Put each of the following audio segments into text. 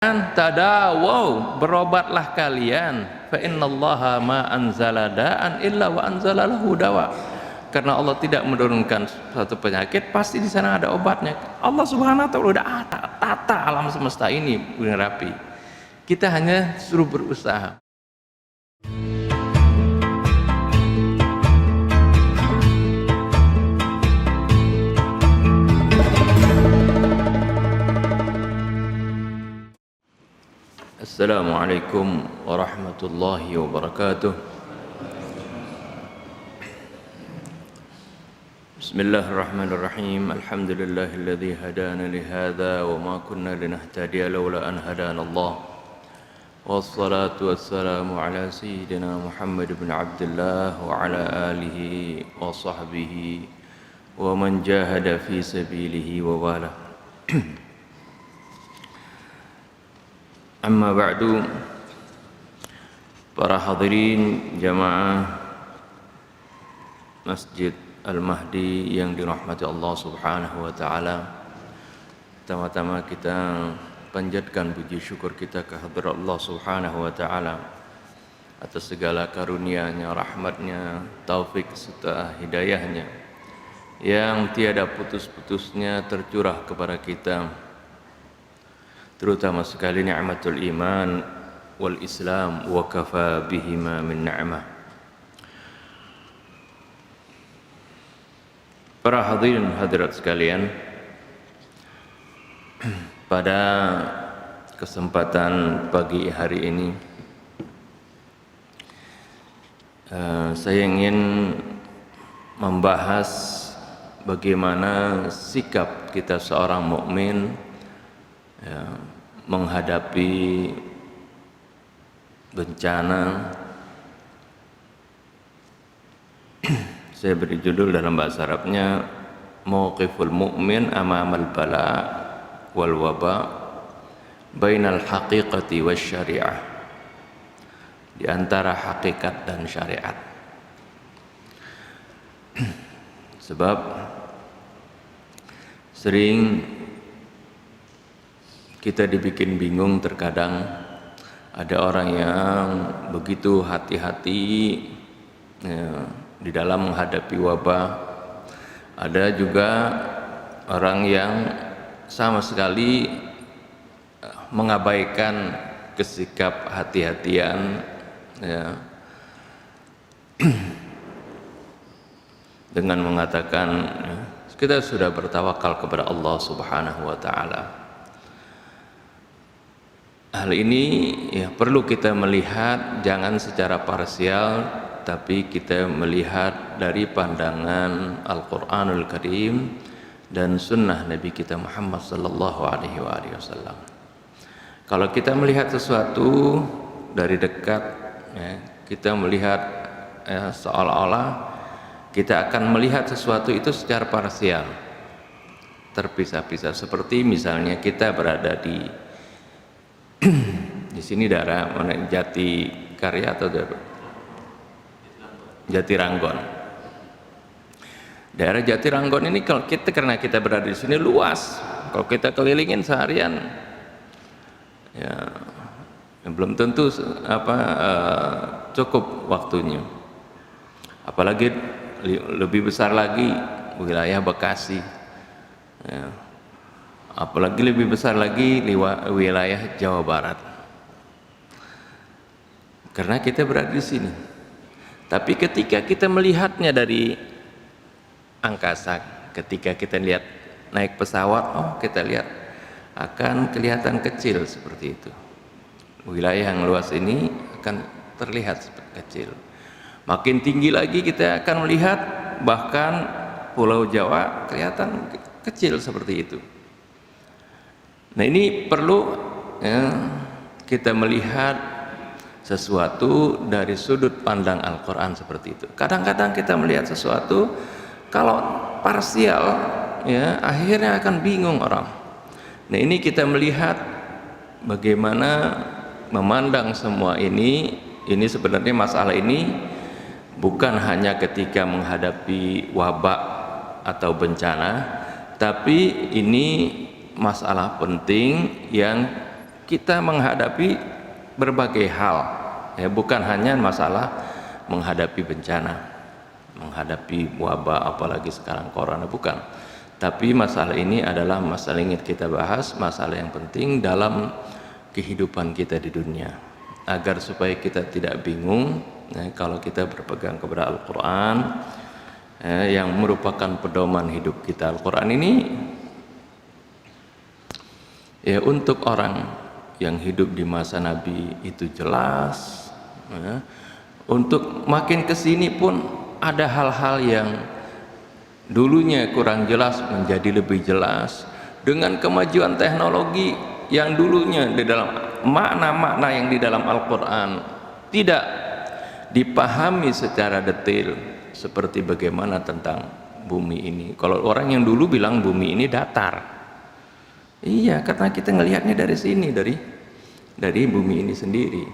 Tadawaw, berobatlah kalian, fa innallaha ma anzala da'an illa wa anzala lahu dawa. Karena Allah tidak menurunkan suatu penyakit, pasti di sana ada obatnya. Allah Subhanahu wa taala udah tata alam semesta ini dengan rapi. Kita hanya suruh berusaha. Assalamualaikum warahmatullahi wabarakatuh. Bismillahirrahmanirrahim. Alhamdulillahilladzi hadana li hadza wa ma kunna linahtadiya laula an hadana Allah. Wassalatu wassalamu ala sayyidina Muhammad ibn Abdullah wa ala alihi wa sahbihi wa man jahada fi sabilihi wa wala. Amma ba'du, para hadirin jamaah Masjid Al-Mahdi yang dirahmati Allah Subhanahu wa taala. Pertama-tama kita panjatkan puji syukur kita kehadirat Allah Subhanahu wa taala atas segala karunia-Nya, rahmat-Nya, taufik serta hidayah-Nya yang tiada putus-putusnya tercurah kepada kita, terutama sekali ni'matul iman wal islam wa kafa bihima min ni'mah. Para hadirin hadirat sekalian, pada kesempatan pagi hari ini saya ingin membahas bagaimana sikap kita seorang mukmin menghadapi bencana. Saya beri judul dalam bahasa Arabnya Mauqiful Mu'min Amamal Bala wal Waba Bainal Haqiqati was Syariah, di antara hakikat dan syariat. Sebab sering kita dibikin bingung terkadang. Ada orang yang begitu hati-hati di dalam menghadapi wabah. Ada juga orang yang sama sekali mengabaikan kesikap hati-hatian dengan mengatakan kita sudah bertawakal kepada Allah Subhanahu wa taala. Hal ini perlu kita melihat jangan secara parsial, tapi kita melihat dari pandangan Al-Qur'anul Karim dan sunnah Nabi kita Muhammad sallallahu alaihi wasallam. Kalau kita melihat sesuatu dari dekat, kita melihat seolah-olah kita akan melihat sesuatu itu secara parsial, terpisah-pisah. Seperti misalnya kita berada di sini daerah mana, Jati Karya atau Jatiranggon. Daerah Jatiranggon ini kalau kita, karena kita berada di sini luas, kalau kita kelilingin seharian belum tentu cukup waktunya. Apalagi lebih besar lagi wilayah Bekasi, apalagi lebih besar lagi wilayah Jawa Barat. Karena kita berada di sini. Tapi ketika kita melihatnya dari angkasa, ketika kita lihat naik pesawat, kita lihat akan kelihatan kecil seperti itu. Wilayah yang luas ini akan terlihat kecil. Makin tinggi lagi kita akan melihat bahkan Pulau Jawa kelihatan kecil seperti itu. Nah, ini perlu kita melihat sesuatu dari sudut pandang Al-Quran seperti itu. Kadang-kadang kita melihat sesuatu kalau parsial, akhirnya akan bingung orang. Nah, ini kita melihat bagaimana memandang semua ini sebenarnya masalah ini bukan hanya ketika menghadapi wabak atau bencana, tapi ini masalah penting yang kita menghadapi berbagai hal, ya, bukan hanya masalah menghadapi bencana, menghadapi wabah, apalagi sekarang corona, bukan. Tapi masalah ini adalah masalah yang ingin kita bahas, masalah yang penting dalam kehidupan kita di dunia, agar supaya kita tidak bingung, ya, kalau kita berpegang kepada Al-Quran, yang merupakan pedoman hidup kita. Al-Quran ini ya untuk orang yang hidup di masa Nabi itu jelas, ya. Untuk makin kesini pun ada hal-hal yang dulunya kurang jelas menjadi lebih jelas dengan kemajuan teknologi yang dulunya di dalam makna-makna yang di dalam Al-Quran tidak dipahami secara detail, seperti bagaimana tentang bumi ini. Kalau orang yang dulu bilang bumi ini datar, iya, karena kita ngelihatnya dari sini, dari bumi ini sendiri.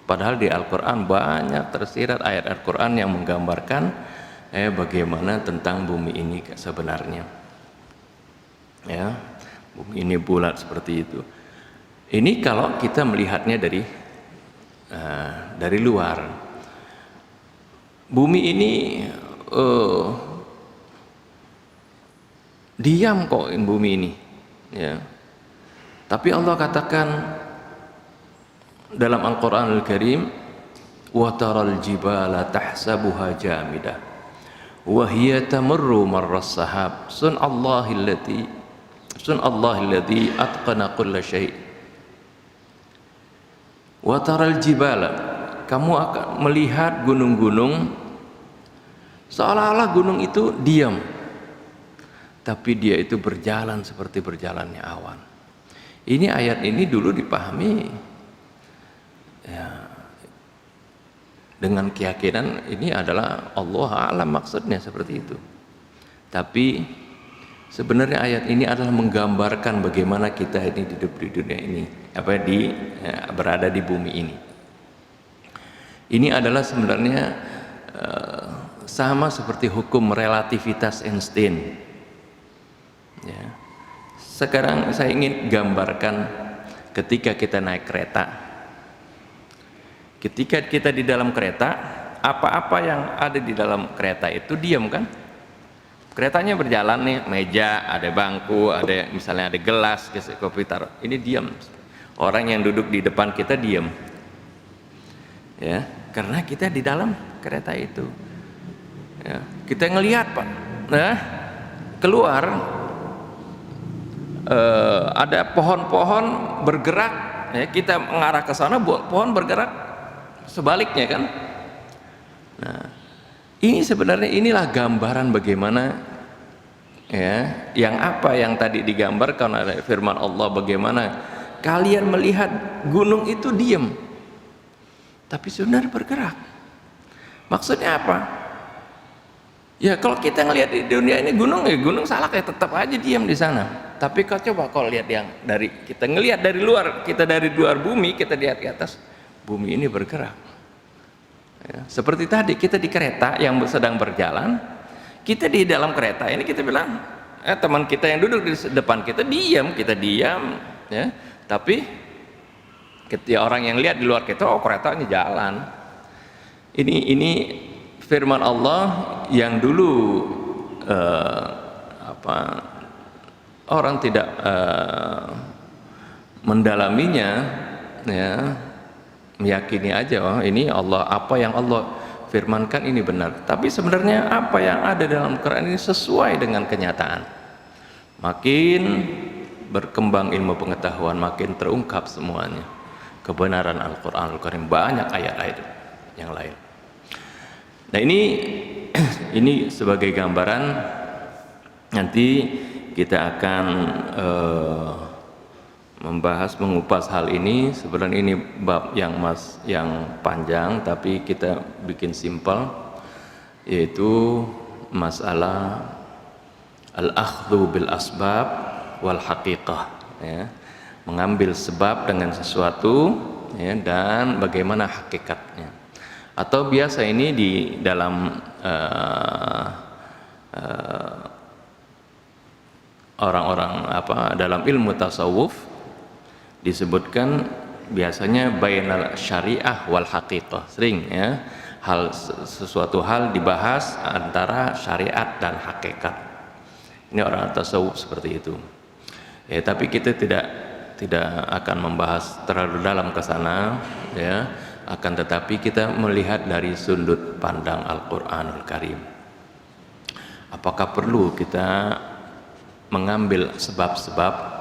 Padahal di Al-Quran banyak tersirat ayat Al-Quran yang menggambarkan bagaimana tentang bumi ini sebenarnya. Ya, bumi ini bulat seperti itu. Ini kalau kita melihatnya dari luar. Bumi ini diam kok bumi ini, ya. Tapi Allah katakan dalam Al-Quran Al-Karim, wa taral jibala tahsabuha jamidah wa hiya tamurru marras sahab sunallahi alladhi atqana kulla syai'. Wa taral jibala, kamu akan melihat gunung-gunung seolah-olah gunung itu diam, tapi dia itu berjalan seperti berjalannya awan. Ini ayat ini dulu dipahami, ya, dengan keyakinan ini adalah Allah alam maksudnya seperti itu. Tapi sebenarnya ayat ini adalah menggambarkan bagaimana kita ini hidup di dunia ini, berada di bumi ini. Ini adalah sebenarnya sama seperti hukum relativitas Einstein, ya. Sekarang saya ingin gambarkan ketika kita naik kereta. Ketika kita di dalam kereta, apa-apa yang ada di dalam kereta itu diam kan? Keretanya berjalan nih, meja, ada bangku, ada misalnya ada gelas, kopi taruh, ini diam. Orang yang duduk di depan kita diam, ya, karena kita di dalam kereta itu. Ya, kita ngelihat Pak, nah keluar ada pohon-pohon bergerak, ya, kita mengarah ke sana, pohon bergerak sebaliknya kan. Nah, ini sebenarnya inilah gambaran bagaimana, ya, yang tadi digambarkan oleh firman Allah, bagaimana kalian melihat gunung itu diam, tapi sebenarnya bergerak. Maksudnya apa? Ya kalau kita ngelihat di dunia ini gunung, ya gunung salah kayak tetap aja diam di sana. Tapi kau coba kalau lihat yang kita ngelihat dari luar, kita dari luar bumi, kita lihat ke atas, bumi ini bergerak. Ya, seperti tadi kita di kereta yang sedang berjalan, kita di dalam kereta ini kita bilang, teman kita yang duduk di depan kita diam, ya. Tapi ketika orang yang lihat di luar kita, oh keretanya jalan. Ini firman Allah yang dulu orang tidak mendalaminya, ya, meyakini aja, oh ini Allah, apa yang Allah firmankan ini benar. Tapi sebenarnya apa yang ada dalam Quran ini sesuai dengan kenyataan. Makin berkembang ilmu pengetahuan, makin terungkap semuanya kebenaran Al-Quran Al-Karim, banyak ayat-ayat yang lain. Nah ini sebagai gambaran, nanti kita akan mengupas hal ini. Sebenarnya ini bab yang panjang, tapi kita bikin simpel, yaitu masalah al-akhdhu bil asbab wal haqiqah, ya, mengambil sebab dengan sesuatu, ya, dan bagaimana hakikatnya. Atau biasa ini di dalam orang-orang dalam ilmu tasawuf disebutkan biasanya bainal syariah wal haqiqah, sering ya, sesuatu hal dibahas antara syariat dan hakikat. Ini orang tasawuf seperti itu ya, tapi kita tidak akan membahas terlalu dalam ke sana ya, akan tetapi kita melihat dari sudut pandang Al-Qur'anul Karim. Apakah perlu kita mengambil sebab-sebab?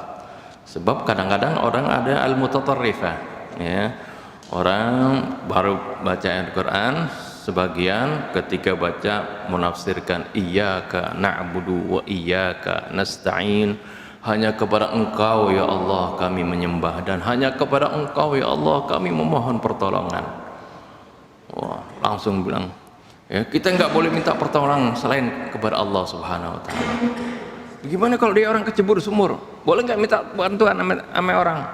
Sebab kadang-kadang orang ada al-mutatarrifah ya, orang baru baca Al-Quran sebagian ketika baca menafsirkan iyyaka na'budu wa iyyaka nasta'in, hanya kepada Engkau ya Allah kami menyembah, dan hanya kepada Engkau ya Allah kami memohon pertolongan. Wah, langsung bilang ya, kita nggak boleh minta pertolongan selain kepada Allah Subhanahu wa taala. Bagaimana kalau dia orang kecebur sumur? Boleh nggak minta bantuan sama orang?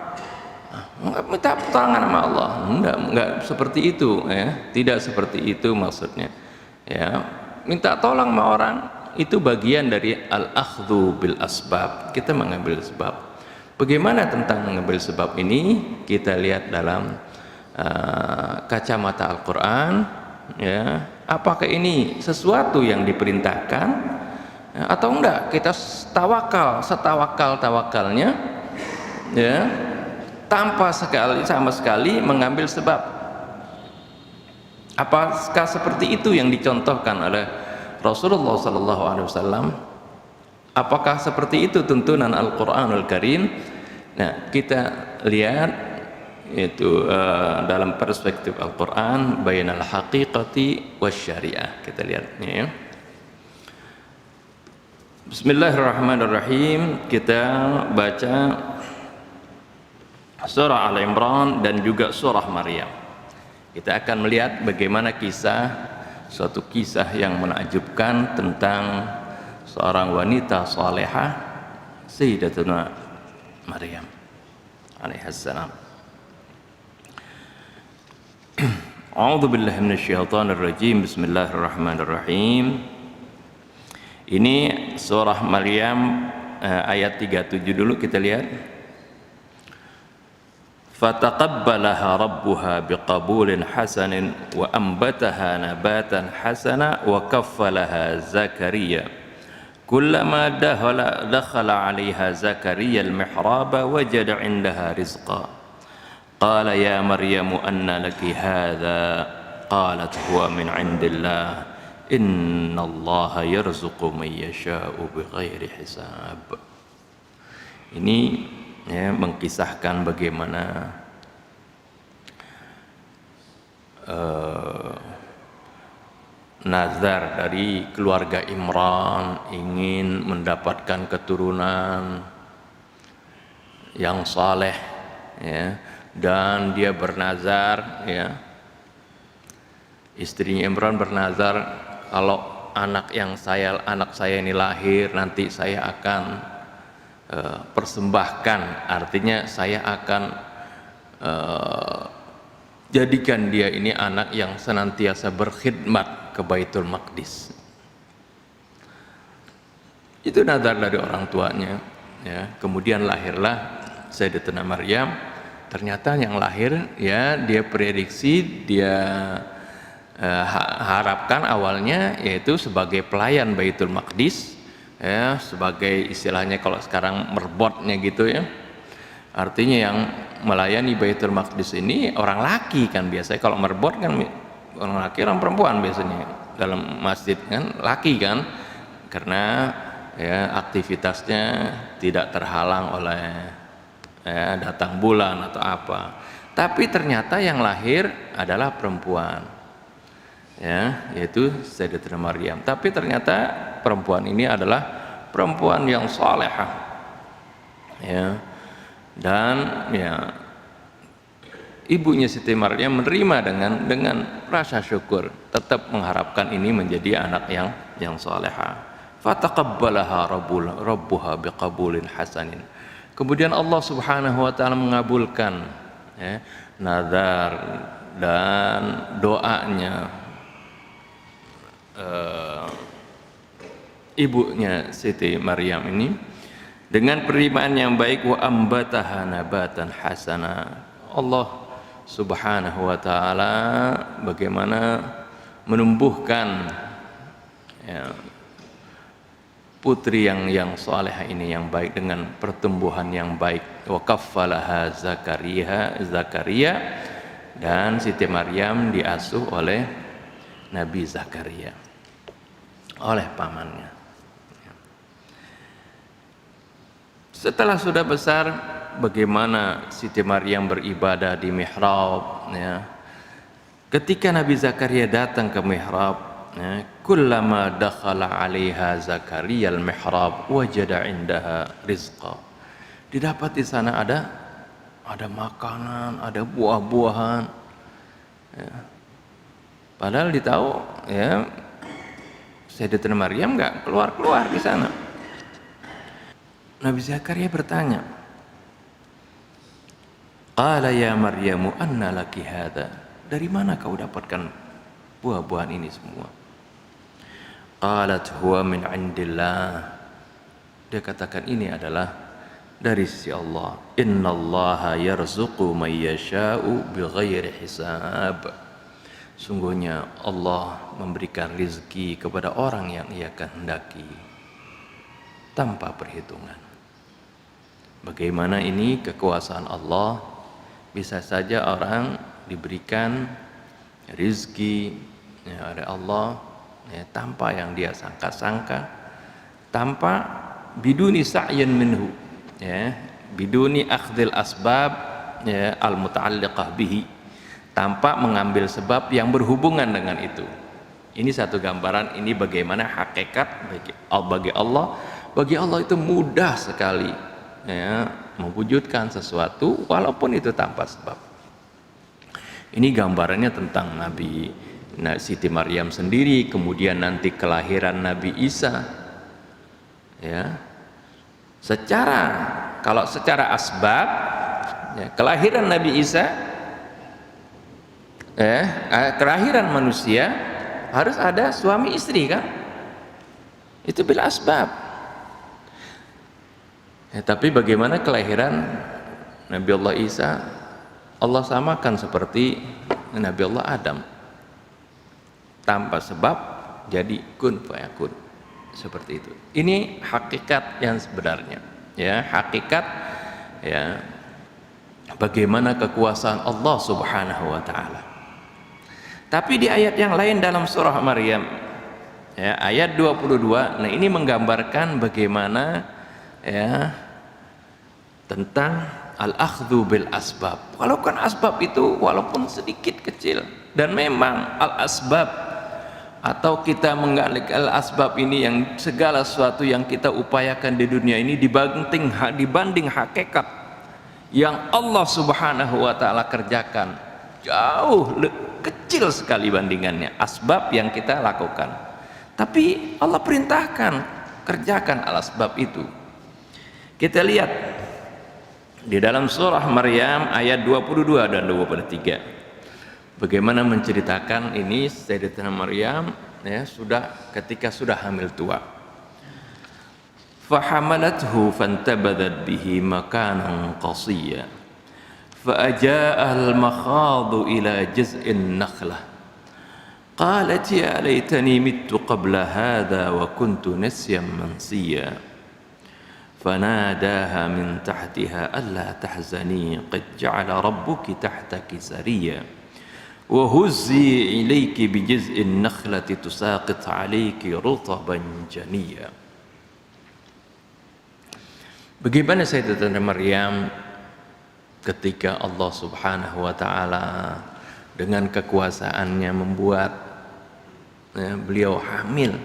Nggak minta pertolongan sama Allah? Enggak seperti itu ya. Tidak seperti itu maksudnya ya. Minta tolong sama orang itu bagian dari al-akhdhu bil asbab. Kita mengambil sebab. Bagaimana tentang mengambil sebab ini? Kita lihat dalam kacamata Al-Quran ya. Apakah ini sesuatu yang diperintahkan atau enggak? Kita setawakal-tawakalnya ya, tanpa sama sekali mengambil sebab. Apakah seperti itu yang dicontohkan oleh Rasulullah SAW? Apakah seperti itu tuntunan Al-Quranul Karim? Nah, kita lihat itu dalam perspektif Al-Quran, bainal haqiqati wasyariah. Kita lihat ya. Bismillahirrahmanirrahim. Kita baca surah Al-Imran dan juga surah Maryam. Kita akan melihat bagaimana suatu kisah yang menakjubkan tentang seorang wanita salehah, Sayyidatuna Maryam alaihissalam. A'udzu billahi minasyaitonir rajim. Bismillahirrahmanirrahim. Ini surah Maryam ayat 37 dulu kita lihat. Fataqabbalaha rabbuha biqabulin hasanin wa ambataha nabatan hasana wa kaffalaha Zakaria. Kullama dakhala 'alaiha Zakaria al-mihraba wajada 'indaha rizqa. Qala ya Maryamu anna laki hadha? Qalat huwa min 'indillah. Innallaha yarzuqu man yasha'u bighairi hisab. Ini ya, mengkisahkan bagaimana nazar dari keluarga Imran ingin mendapatkan keturunan yang saleh ya, dan dia bernazar ya, istrinya Imran bernazar, kalau anak saya ini lahir nanti saya akan persembahkan, artinya saya akan jadikan dia ini anak yang senantiasa berkhidmat ke Baitul Maqdis. Itu nazar dari orang tuanya ya. Kemudian lahirlah Sayyidatuna Maryam. Ternyata yang lahir ya, dia prediksi, dia harapkan awalnya yaitu sebagai pelayan Baitul Maqdis ya, sebagai istilahnya kalau sekarang merbotnya gitu ya, artinya yang melayani Baitul Maqdis ini orang laki kan, biasanya kalau merbot kan orang laki orang perempuan biasanya dalam masjid kan, laki kan, karena ya aktivitasnya tidak terhalang oleh ya, datang bulan atau apa. Tapi ternyata yang lahir adalah perempuan ya, yaitu Sayyidatuna Maryam. Tapi ternyata perempuan ini adalah perempuan yang salehah ya, dan ya ibunya Siti Maryam menerima dengan rasa syukur, tetap mengharapkan ini menjadi anak yang salehah. Fataqabbalaha rabbuha biqabulin hasanin. Kemudian Allah Subhanahu wa taala mengabulkan ya, nazar dan doanya ibunya Siti Maryam ini dengan penerimaan yang baik. Wa ambataha nabatan hasana. Allah Subhanahu wa taala bagaimana menumbuhkan ya, putri yang salehah ini yang baik dengan pertumbuhan yang baik. Wa kaffalaha Zakaria, dan Siti Maryam diasuh oleh Nabi Zakaria oleh pamannya. Setelah sudah besar, bagaimana Siti Maryam beribadah di mihrab ya. Ketika Nabi Zakaria datang ke mihrab ya, kullama dakhala 'alaiha Zakaria al-mihrab wajada 'indaha rizqa. Didapat di sana ada makanan, ada buah-buahan ya. Padahal ditahu ya Sayyidatina Maryam enggak keluar-keluar di sana. Nabi Zakaria bertanya, qala ya Maryamu anna laki hadha, dari mana kau dapatkan buah-buahan ini semua? Qalat huwa min indillah, dia katakan ini adalah dari sisi Allah. Innallaha yarzuqu man yasha'u bighairi hisab, sungguhnya Allah memberikan rezeki kepada orang yang Ia kehendaki tanpa perhitungan. Bagaimana ini kekuasaan Allah, bisa saja orang diberikan rezeki ya, oleh Allah ya, tanpa yang dia sangka-sangka, tanpa biduni sa'yan minhu ya, biduni akhdil asbab ya, al-muta'alliqah bihi, tanpa mengambil sebab yang berhubungan dengan itu. Ini satu gambaran, ini bagaimana hakikat bagi Allah. Bagi Allah itu mudah sekali ya, mewujudkan sesuatu walaupun itu tanpa sebab. Ini gambarannya tentang Nabi Siti Maryam sendiri, kemudian nanti kelahiran Nabi Isa ya. Kalau secara asbab ya, kelahiran Nabi Isa kelahiran manusia harus ada suami istri kan, itu bil asbab ya. Tapi bagaimana kelahiran Nabi Allah Isa, Allah samakan seperti Nabi Allah Adam, tanpa sebab jadi kun fayakun, seperti itu. Ini hakikat yang sebenarnya ya, hakikat ya bagaimana kekuasaan Allah Subhanahu wa taala. Tapi di ayat yang lain dalam surah Maryam ya, ayat 22, nah ini menggambarkan bagaimana ya tentang al-akhdhu bil asbab. Walaupun asbab itu walaupun sedikit kecil, dan memang al-asbab atau kita menggalik al-asbab ini yang segala sesuatu yang kita upayakan di dunia ini dibanding hakikat yang Allah Subhanahu wa taala kerjakan, jauh kecil sekali bandingannya asbab yang kita lakukan. Tapi Allah perintahkan kerjakan al-asbab itu. Kita lihat di dalam surah Maryam ayat 22 dan 23, bagaimana menceritakan ini Sayyidatina Maryam ya, ketika sudah hamil tua. Fahamalathu fantabadat bihi makanan qasiyya فأجاءها المخاض إلى جذع النخلة قالت يا ليتني مت قبل هذا وكنت نسيا منسيا فناداها من تحتها ألا تحزني قد جعل ربك تحتك سريا وهزي إليك بجذع النخلة تساقط عليك رطبا جنيا. Bagaimana Sayyidatina Maryam ketika Allah Subhanahu wa taala dengan kekuasaannya membuat beliau hamil,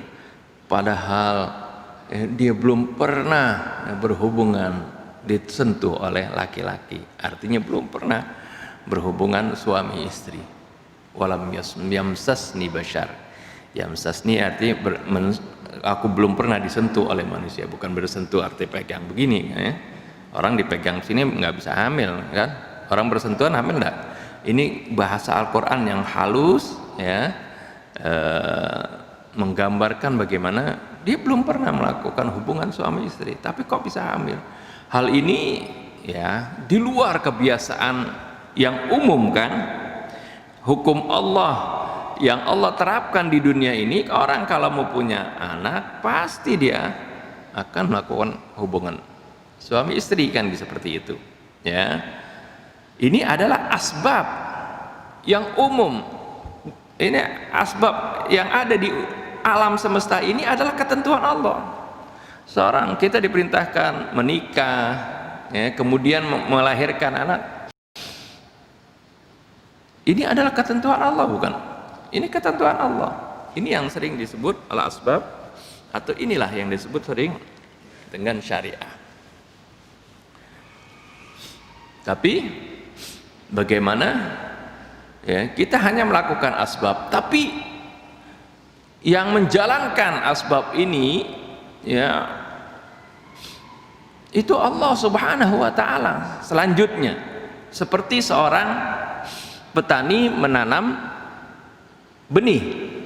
padahal dia belum pernah berhubungan disentuh oleh laki-laki, artinya belum pernah berhubungan suami istri. Walam yamsasni bashar, yamsasni artinya aku belum pernah disentuh oleh manusia, bukan bersentuh arti pegang begini ya. Orang dipegang sini nggak bisa hamil kan, orang bersentuhan hamil enggak. Ini bahasa Al-Quran yang halus ya, menggambarkan bagaimana dia belum pernah melakukan hubungan suami istri, tapi kok bisa hamil. Hal ini ya di luar kebiasaan yang umum kan. Hukum Allah yang Allah terapkan di dunia ini, orang kalau mau punya anak pasti dia akan melakukan hubungan suami istri kan, seperti itu ya. Ini adalah asbab yang umum, ini asbab yang ada di alam semesta ini adalah ketentuan Allah. Seorang kita diperintahkan menikah ya, kemudian melahirkan anak, ini adalah ketentuan Allah bukan? Ini ketentuan Allah. Ini yang sering disebut al-asbab, atau inilah yang disebut sering dengan syariah. Tapi bagaimana ya, kita hanya melakukan asbab, tapi yang menjalankan asbab ini ya itu Allah Subhanahu wa taala. Selanjutnya seperti seorang petani menanam benih,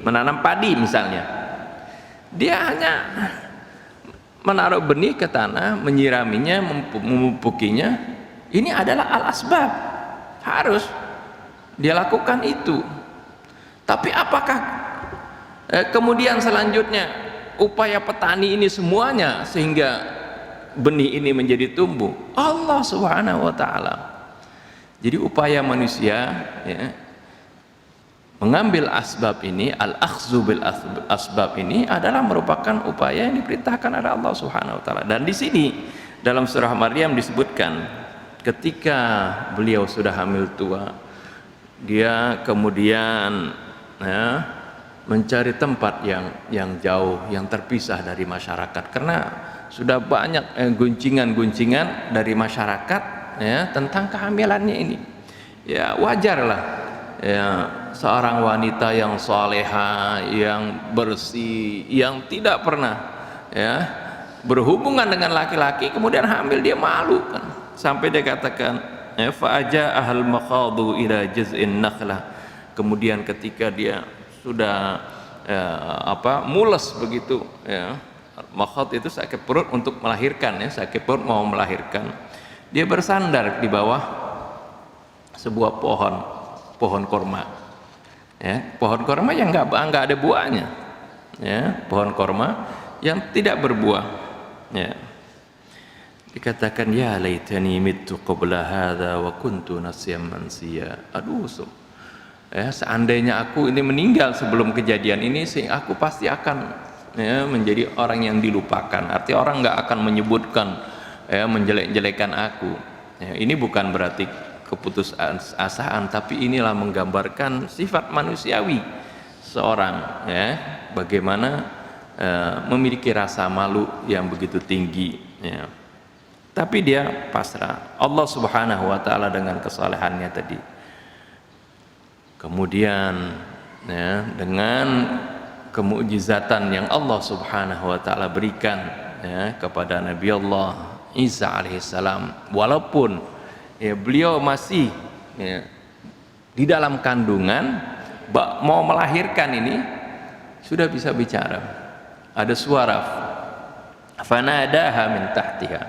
menanam padi misalnya, dia hanya menaruh benih ke tanah, menyiraminya, memupukinya. Ini adalah al-asbab, harus dia lakukan itu. Tapi apakah kemudian selanjutnya upaya petani ini semuanya sehingga benih ini menjadi tumbuh? Allah Subhanahu wa taala. Jadi upaya manusia ya, mengambil asbab ini, al-akhdzu bil asbab ini adalah merupakan upaya yang diperintahkan oleh Allah Subhanahu wa taala. Dan di sini dalam surah Maryam disebutkan ketika beliau sudah hamil tua, dia kemudian ya, mencari tempat yang jauh, yang terpisah dari masyarakat, karena sudah banyak guncingan-guncingan dari masyarakat ya tentang kehamilannya ini. Ya wajarlah ya, seorang wanita yang soleha, yang bersih, yang tidak pernah ya berhubungan dengan laki-laki kemudian hamil, dia malu kan, sampai dia katakan ya, fa'aja ahal makhadu ila jaz'in nakhlah. Kemudian ketika dia sudah mules begitu ya, makhad itu sakit perut untuk melahirkan ya, sakit perut mau melahirkan, dia bersandar di bawah sebuah pohon korma ya, pohon korma yang enggak ada buahnya ya, pohon korma yang tidak berbuah ya. Dikatakan ya laitani mittu qabla hadza wa kuntu nasiyan mansiya. Aduh ya, seandainya aku ini meninggal sebelum kejadian ini, sih aku pasti akan ya, menjadi orang yang dilupakan. Artinya orang nggak akan menyebutkan ya, menjelek-jelekan aku ya. Ini bukan berarti keputusasaan, tapi inilah menggambarkan sifat manusiawi seorang ya, bagaimana memiliki rasa malu yang begitu tinggi ya. Tapi dia pasrah. Allah Subhanahu wa taala dengan kesalehannya tadi, kemudian ya, dengan kemukjizatan yang Allah Subhanahu wa taala berikan ya, kepada Nabi Allah Isa alaihissalam, walaupun ya, beliau masih ya, di dalam kandungan mau melahirkan ini, sudah bisa bicara. Ada suara fanadaha min tahtiha,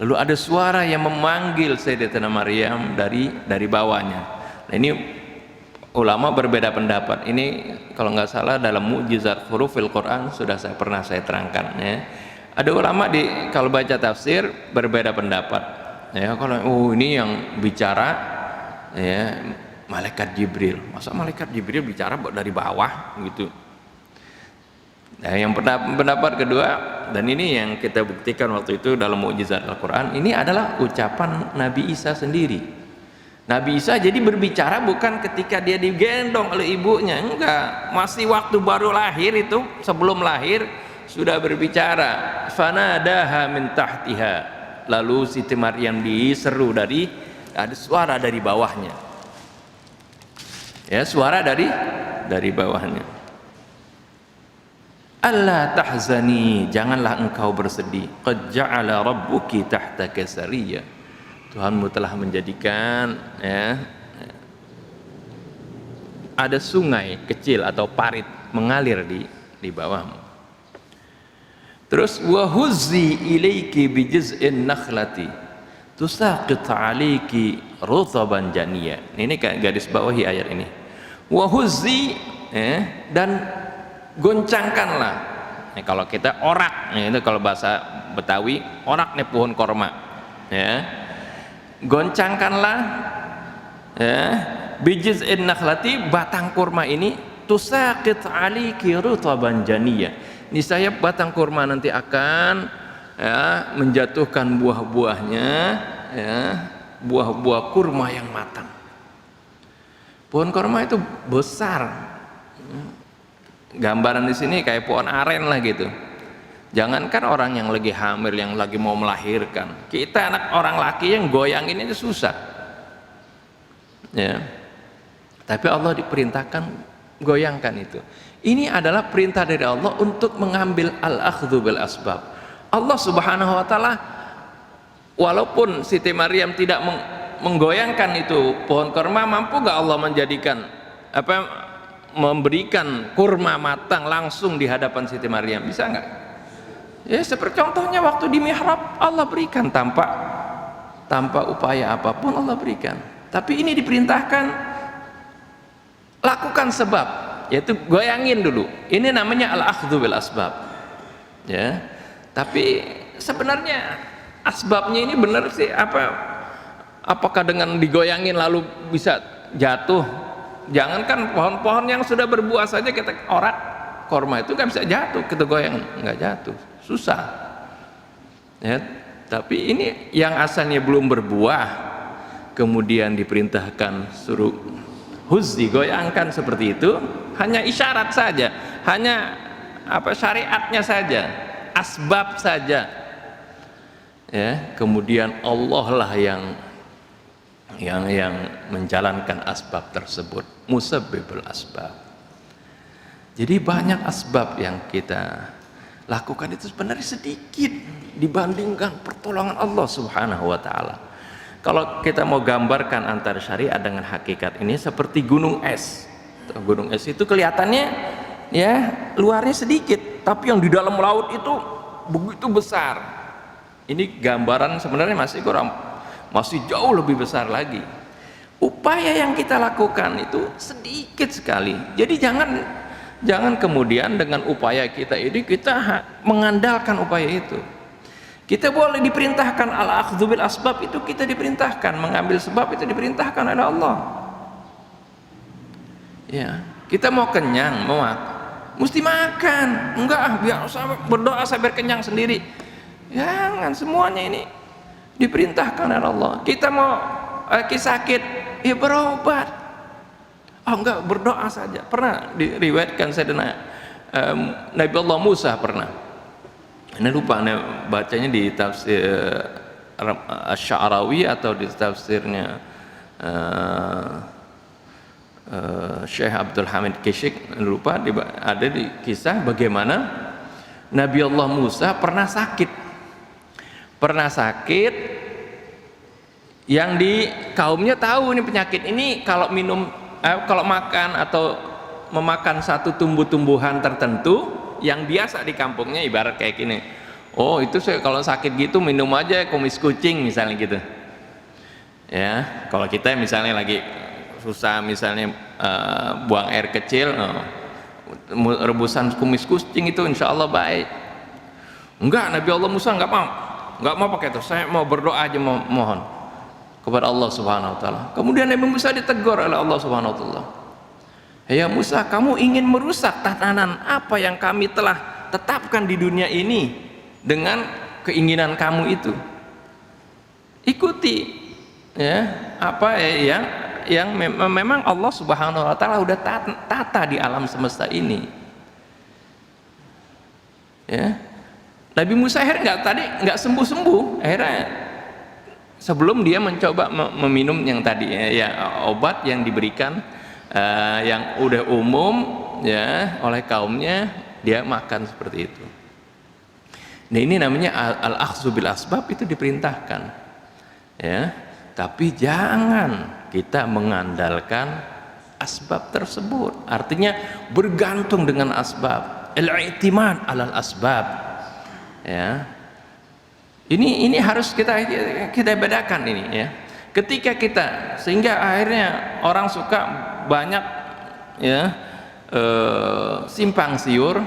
lalu ada suara yang memanggil Sayyidatina Maryam dari bawahnya. Nah, ini ulama berbeda pendapat. Ini kalau nggak salah dalam Mukjizat Hurufil Quran sudah pernah saya terangkan ya. Ada ulama kalau baca tafsir berbeda pendapat ya, kalau ini yang bicara ya malaikat Jibril. Masa malaikat Jibril bicara dari bawah gitu. Nah, yang pendapat kedua, dan ini yang kita buktikan waktu itu dalam Mukjizat Al-Quran, ini adalah ucapan Nabi Isa sendiri. Nabi Isa jadi berbicara bukan ketika dia digendong oleh ibunya, enggak, masih waktu baru lahir itu, sebelum lahir sudah berbicara. Fanadaha min tahtiha, lalu Siti Maryam diseru ada suara dari bawahnya ya, suara dari bawahnya. Allah tahzani, janganlah engkau bersedih, qad ja'ala rabbuki tahtaka sariyya, Tuhanmu telah menjadikan ya, ada sungai kecil atau parit mengalir di bawahmu. Terus wa huzzi ilaiki bi jiz'in nakhlati tusaqit 'alaiki rutaban janiyya. Ini garis bawahi ayat ini. Wa huzzi, dan goncangkanlah. Kalau kita orak, itu kalau bahasa Betawi, orak nih pohon korma. Ya. Goncangkanlah, ya, bijiz'in nakhlati, batang kurma ini, tusaqit 'alaiki rutaban janiyya. Niscaya batang kurma nanti akan, ya, menjatuhkan buah-buahnya, ya, buah-buah kurma yang matang. Pohon kurma itu besar. Gambaran di sini kayak pohon aren lah gitu. Jangankan orang yang lagi hamil, yang lagi mau melahirkan, kita anak orang laki yang goyangin itu susah. Ya. Tapi Allah diperintahkan goyangkan itu. Ini adalah perintah dari Allah untuk mengambil al-akhdhu bil asbab. Allah Subhanahu wa taala, walaupun Siti Maryam tidak menggoyangkan itu pohon kurma, mampu gak Allah menjadikan memberikan kurma matang langsung di hadapan Siti Maryam? Bisa nggak? Ya, seperti contohnya waktu di mihrab Allah berikan tanpa upaya apapun Allah berikan. Tapi ini diperintahkan lakukan sebab, yaitu goyangin dulu. Ini namanya al-akhdhu bil asbab. Ya. Tapi sebenarnya asbabnya ini benar sih, apakah dengan digoyangin lalu bisa jatuh? Jangankan pohon-pohon yang sudah berbuah saja kita orak korma itu nggak bisa jatuh, kita goyang nggak jatuh, susah. Ya, tapi ini yang asalnya belum berbuah, kemudian diperintahkan suruh huzzi, goyangkan seperti itu, hanya isyarat saja, hanya syariatnya saja, asbab saja. Ya, kemudian Allah lah yang menjalankan asbab tersebut, musabbibul asbab. Jadi banyak asbab yang kita lakukan itu sebenarnya sedikit dibandingkan pertolongan Allah Subhanahu wa taala. Kalau kita mau gambarkan antara syariat dengan hakikat, ini seperti gunung es. Gunung es itu kelihatannya ya luarnya sedikit, tapi yang di dalam laut itu begitu besar. Ini gambaran sebenarnya masih jauh lebih besar lagi. Upaya yang kita lakukan itu sedikit sekali. Jadi jangan kemudian dengan upaya kita ini kita mengandalkan upaya itu. Kita boleh diperintahkan al-akhdhu bil asbab, itu kita diperintahkan mengambil sebab, itu diperintahkan oleh Allah. Ya, kita mau kenyang, mesti makan. Enggak, biar berdoa sampai kenyang sendiri. Jangan, semuanya ini diperintahkan oleh Allah. Kita mau sakit, ya berobat. Enggak, berdoa saja. Pernah diriwayatkan Sayyidina Nabi Allah Musa pernah. Ini lupa bacanya di tafsir Asy-Sya'rawi atau di tafsirnya Syekh Abdul Hamid Kishk, lupa, ada di kisah bagaimana Nabi Allah Musa pernah sakit yang di kaumnya tahu ini penyakit ini, kalau kalau makan atau memakan satu tumbuh-tumbuhan tertentu yang biasa di kampungnya, ibarat kayak gini, oh itu saya kalau sakit gitu minum aja kumis kucing misalnya gitu ya. Kalau kita misalnya lagi susah, misalnya buang air kecil, rebusan kumis kucing itu insya Allah baik. Enggak, Nabi Allah Musa nggak mau pakai itu, saya mau berdoa aja, mohon kepada Allah Subhanahu wa taala. Kemudian Nabi Musa ditegur oleh Allah Subhanahu wa taala, ya Musa, kamu ingin merusak tatanan apa yang kami telah tetapkan di dunia ini dengan keinginan kamu itu. Ikuti ya apa yang memang Allah Subhanahu wa taala udah tata di alam semesta ini. Ya. Nabi Musa akhirnya nggak sembuh-sembuh. Akhirnya sebelum dia mencoba meminum yang tadi ya obat yang diberikan yang udah umum ya oleh kaumnya, dia makan seperti itu. Nah, ini namanya al-akhdhu bil asbab, itu diperintahkan ya. Tapi jangan kita mengandalkan asbab tersebut, artinya bergantung dengan asbab, al-i'timad alal asbab, Ya, ini harus kita bedakan ini ya. Ketika kita, sehingga akhirnya orang suka banyak ya simpang siur.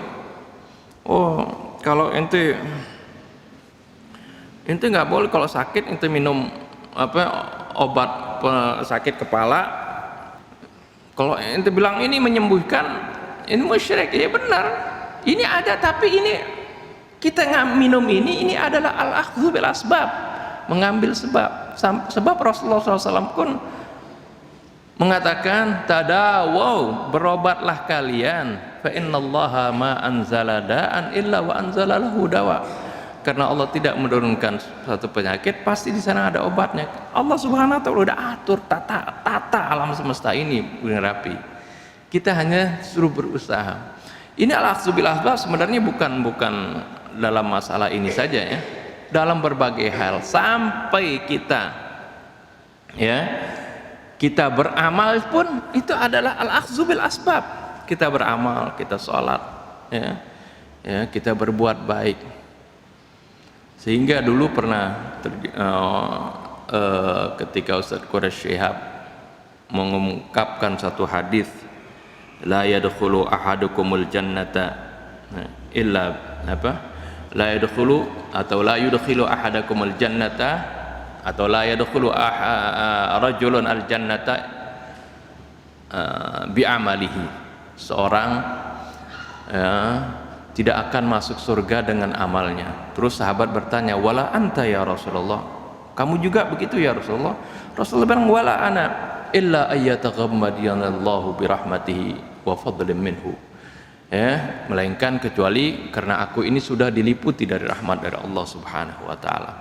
Oh, kalau ente nggak boleh kalau sakit ente minum obat sakit kepala. Kalau ente bilang ini menyembuhkan, ini musyrik. Ya benar, ini ada, tapi ini kita nggak minum ini adalah al-akhdhu bil asbab, mengambil sebab. Sebab Rasulullah SAW pun mengatakan tadawaw, berobatlah kalian, fa innallaha ma anzala da'an illa wa anzala lahu dawa. Karena Allah tidak menurunkan suatu penyakit, pasti di sana ada obatnya. Allah Subhanahu wa taala udah atur tata alam semesta ini dengan rapi. Kita hanya suruh berusaha. Ini al-akhdhu bil asbab sebenarnya bukan dalam masalah ini saja ya. Dalam berbagai hal, sampai kita beramal pun itu adalah al-akhdhu bil asbab. Kita beramal, kita sholat ya, kita berbuat baik. Sehingga dulu pernah ketika Ustaz Quraisy Shihab mengungkapkan satu hadis, la yadkhulu ahadukumul jannata illa la yadkhulu atau la yudkhilu ahadakumul jannata atau la yadkhulu rajulun al jannata bi amalihi. Seorang tidak akan masuk surga dengan amalnya. Terus sahabat bertanya, wala anta ya Rasulullah, kamu juga begitu ya Rasulullah? Rasulullah bilang, wala ana illa ayyataghammadiyallahu birahmatihi wa fadlin minhu. Melainkan kecuali karena aku ini sudah diliputi dari rahmat dari Allah Subhanahu wa taala.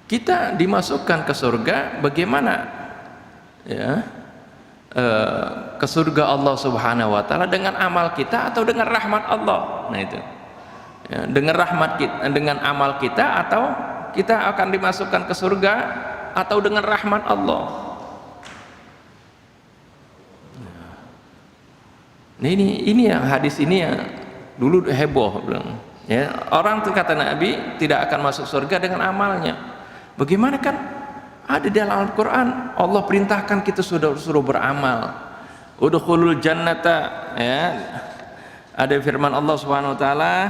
Kita dimasukkan ke surga bagaimana? Ke surga Allah Subhanahu wa taala dengan amal kita atau dengan rahmat Allah. Nah itu. Dengan rahmat kita, dengan amal kita, atau kita akan dimasukkan ke surga atau dengan rahmat Allah. Nah, ini yang hadis ini yang dulu heboh bilang. Ya, orang tuh kata Nabi tidak akan masuk surga dengan amalnya. Bagaimana kan ada di dalam Al-Quran Allah perintahkan kita suruh beramal. Udkhulul jannata, ya. Ada firman Allah Subhanahu wa taala,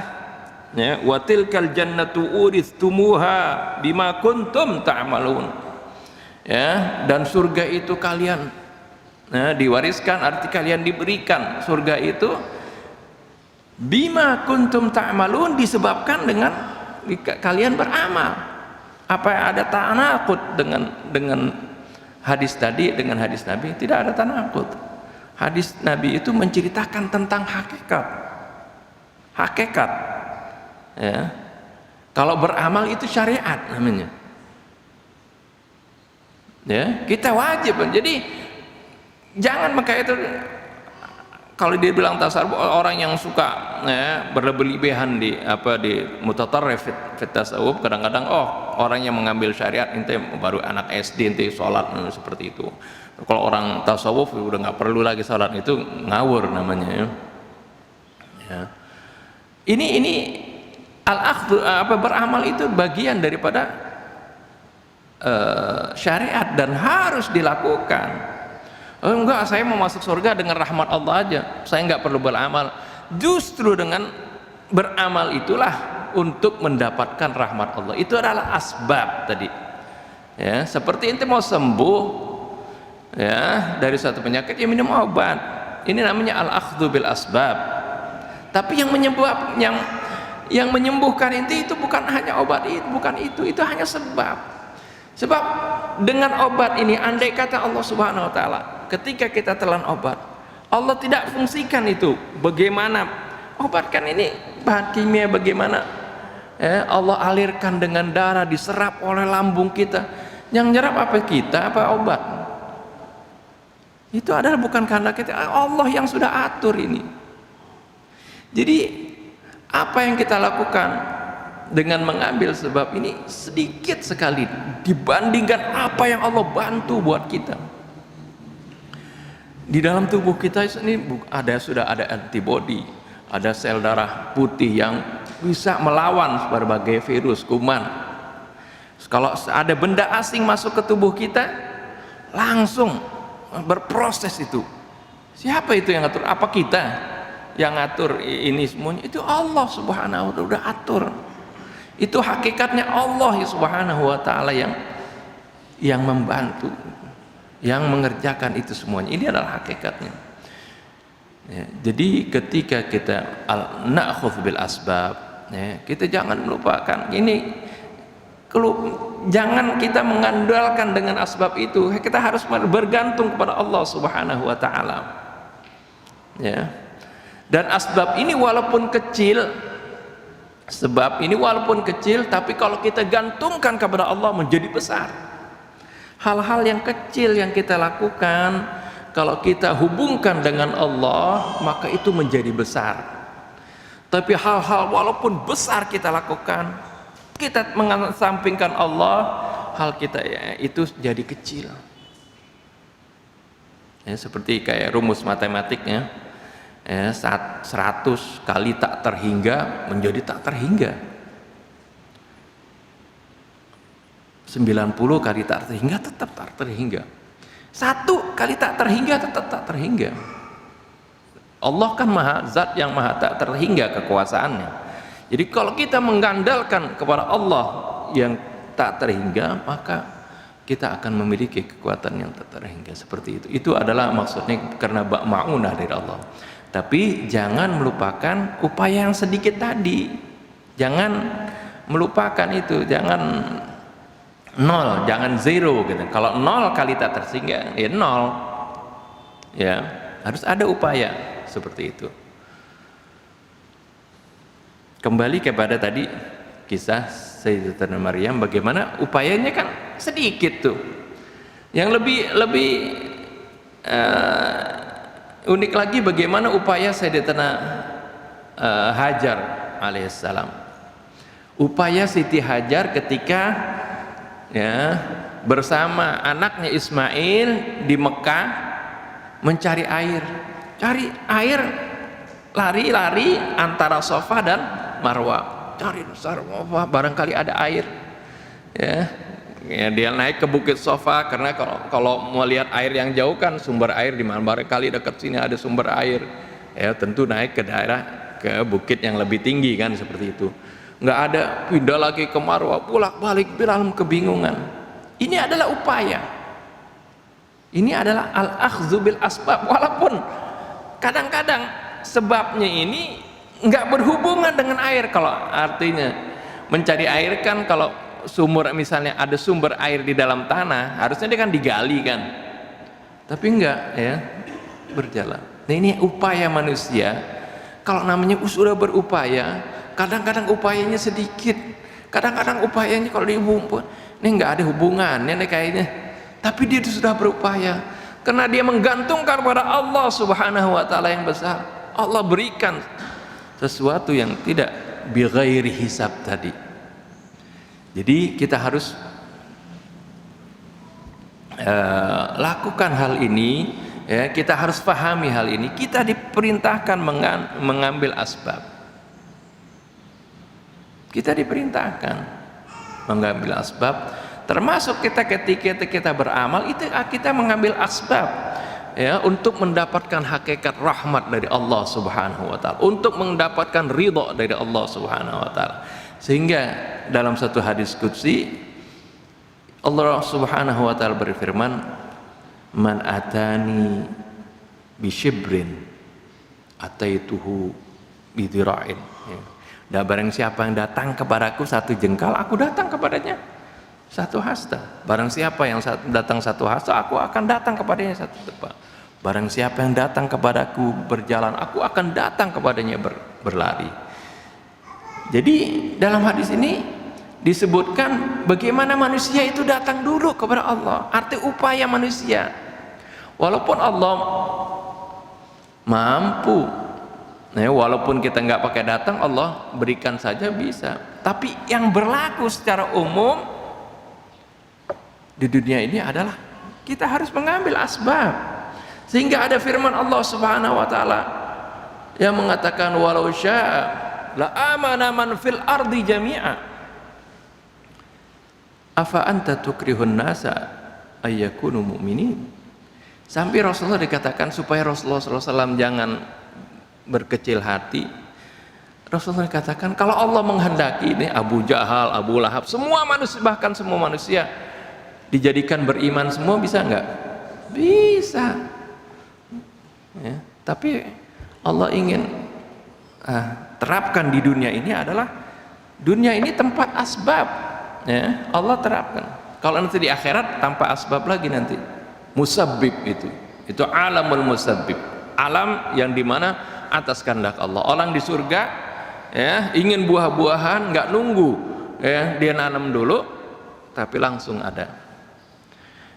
ya, wa tilkal jannatu uristumuha bima kuntum ta'malun. Ya, dan surga itu kalian diwariskan, arti kalian diberikan surga itu bima kuntum ta'malun, disebabkan dengan kalian beramal. Apa yang ada tanakut dengan hadis tadi, dengan hadis Nabi? Tidak ada tanakut. Hadis Nabi itu menceritakan tentang hakikat ya. Kalau beramal itu syariat namanya ya, kita wajib. Jadi jangan pakai itu. Kalau dia bilang tasawuf, orang yang suka berlebihan di mutatarrif fit tasawuf, kadang-kadang orang yang mengambil syariat ente baru anak SD ente sholat seperti itu. Kalau orang tasawuf udah nggak perlu lagi sholat, itu ngawur namanya ya. Ini al-akhdhu beramal itu bagian daripada syariat dan harus dilakukan. Enggak, saya mau masuk surga dengan rahmat Allah aja, saya nggak perlu beramal. Justru dengan beramal itulah untuk mendapatkan rahmat Allah. Itu adalah asbab tadi ya. Seperti ente mau sembuh ya dari suatu penyakit, ya minum obat. Ini namanya al-akhdhu bil asbab. Tapi yang menyembuhkan ente itu bukan hanya obat itu, bukan itu hanya sebab. Sebab dengan obat ini, andai kata Allah Subhanahu wa taala ketika kita telan obat, Allah tidak fungsikan itu. Bagaimana obat kan ini bahan kimia, bagaimana Allah alirkan dengan darah, diserap oleh lambung kita. Yang nyerap apa? Kita apa obat? Itu adalah bukan karena kita, Allah yang sudah atur ini. Jadi apa yang kita lakukan dengan mengambil sebab ini sedikit sekali dibandingkan apa yang Allah bantu buat kita. Di dalam tubuh kita ini sudah ada antibody, ada sel darah putih yang bisa melawan berbagai virus, kuman. Kalau ada benda asing masuk ke tubuh kita, langsung berproses itu. Siapa itu yang ngatur? Apa kita yang ngatur ini semuanya? Itu Allah Subhanahu wa ta'ala udah atur. Itu hakikatnya Allah Subhanahu wa ta'ala yang membantu, yang mengerjakan itu semuanya. Ini adalah hakikatnya. Ya, jadi ketika kita na'khudz bil asbab, ya, kita jangan melupakan ini. Jangan kita mengandalkan dengan asbab itu. Kita harus bergantung kepada Allah Subhanahu wa ta'ala. Ya. Dan asbab ini walaupun kecil, sebab ini walaupun kecil, tapi kalau kita gantungkan kepada Allah menjadi besar. Hal-hal yang kecil yang kita lakukan, kalau kita hubungkan dengan Allah, maka itu menjadi besar. Tapi hal-hal walaupun besar kita lakukan, kita mengesampingkan Allah, hal kita ya, itu jadi kecil. Ya, seperti kayak rumus matematiknya, ya, 100 kali tak terhingga menjadi tak terhingga. 90 kali tak terhingga tetap tak terhingga. 1 kali tak terhingga tetap tak terhingga. Allah kan zat yang maha tak terhingga kekuasaannya. Jadi kalau kita mengandalkan kepada Allah yang tak terhingga, maka kita akan memiliki kekuatan yang tak terhingga seperti itu. Itu adalah maksudnya karena ma'unah dari Allah. Tapi jangan melupakan upaya yang sedikit tadi. Jangan melupakan itu, jangan nol, jangan zero gitu. Kalau 0 kali tak terhingga, ya 0. Ya, harus ada upaya seperti itu. Kembali kepada tadi kisah Sayyidatuna Maryam, bagaimana upayanya kan sedikit tuh. Yang lebih unik lagi bagaimana upaya Sayyidatuna Hajar alaihissalam. Upaya Siti Hajar ketika ya bersama anaknya Ismail di Mekah mencari air. Cari air, lari-lari antara Safa dan Marwah, cari Safa, barangkali ada air. Ya, dia naik ke bukit Safa karena kalau mau lihat air yang jauh kan sumber air di mana, barangkali dekat sini ada sumber air. Ya, tentu naik ke daerah, ke bukit yang lebih tinggi kan, seperti itu. Nggak ada, pindah lagi ke Marwah, bolak-balik dalam kebingungan. Ini adalah upaya. Ini adalah al-akhdzu bil asbab, walaupun kadang-kadang sebabnya ini nggak berhubungan dengan air. Kalau artinya mencari air kan, kalau sumur misalnya ada sumber air di dalam tanah, harusnya dia kan digali kan, tapi enggak ya, berjalan. Nah ini upaya manusia. Kalau namanya sudah berupaya, kadang-kadang upayanya sedikit, kadang-kadang upayanya kalau dihubungkan, ini nggak ada hubungannya nih kayaknya, tapi dia sudah berupaya karena dia menggantungkan pada Allah Subhanahu wa ta'ala yang besar. Allah berikan sesuatu yang tidak bighairi hisab tadi. Jadi kita harus lakukan hal ini, ya, kita harus pahami hal ini. Kita diperintahkan mengambil asbab. Kita diperintahkan mengambil asbab, termasuk ketika kita beramal itu kita mengambil asbab. Ya, untuk mendapatkan hakikat rahmat dari Allah Subhanahu wa ta'ala, untuk mendapatkan ridha dari Allah Subhanahu wa ta'ala. Sehingga dalam satu hadis qudsi Allah Subhanahu wa ta'ala berfirman, man atani bishibrin ataituhu bidira'in. Dan barang siapa yang datang kepadaku 1 jengkal, aku datang kepadanya 1 hasta. Barang siapa yang datang 1 hasta, aku akan datang kepadanya 1 tepat. Barang siapa yang datang kepadaku berjalan, aku akan datang kepadanya berlari. Jadi dalam hadis ini disebutkan bagaimana manusia itu datang dulu kepada Allah. Arti upaya manusia, walaupun Allah mampu, nah, walaupun kita nggak pakai datang, Allah berikan saja bisa. Tapi yang berlaku secara umum di dunia ini adalah kita harus mengambil asbab. Sehingga ada firman Allah Subhanahu wa ta'ala, yang mengatakan walau syaa la amana man fil ardi jami'a afa anta tukrihun nasa ayyakunu mu'minin. Sampai Rasulullah dikatakan supaya Rasulullah SAW jangan berkecil hati. Rasulullah dikatakan kalau Allah menghendaki ini Abu Jahal, Abu Lahab, semua manusia, bahkan semua manusia dijadikan beriman semua, bisa enggak? Bisa. Ya, tapi Allah ingin terapkan di dunia ini adalah dunia ini tempat asbab. Ya, Allah terapkan. Kalau nanti di akhirat tanpa asbab lagi nanti. Musabbib itu alamul musabbib, alam yang dimana atas kehendak Allah. Orang di surga ya ingin buah-buahan nggak nunggu ya dia nanam dulu tapi langsung ada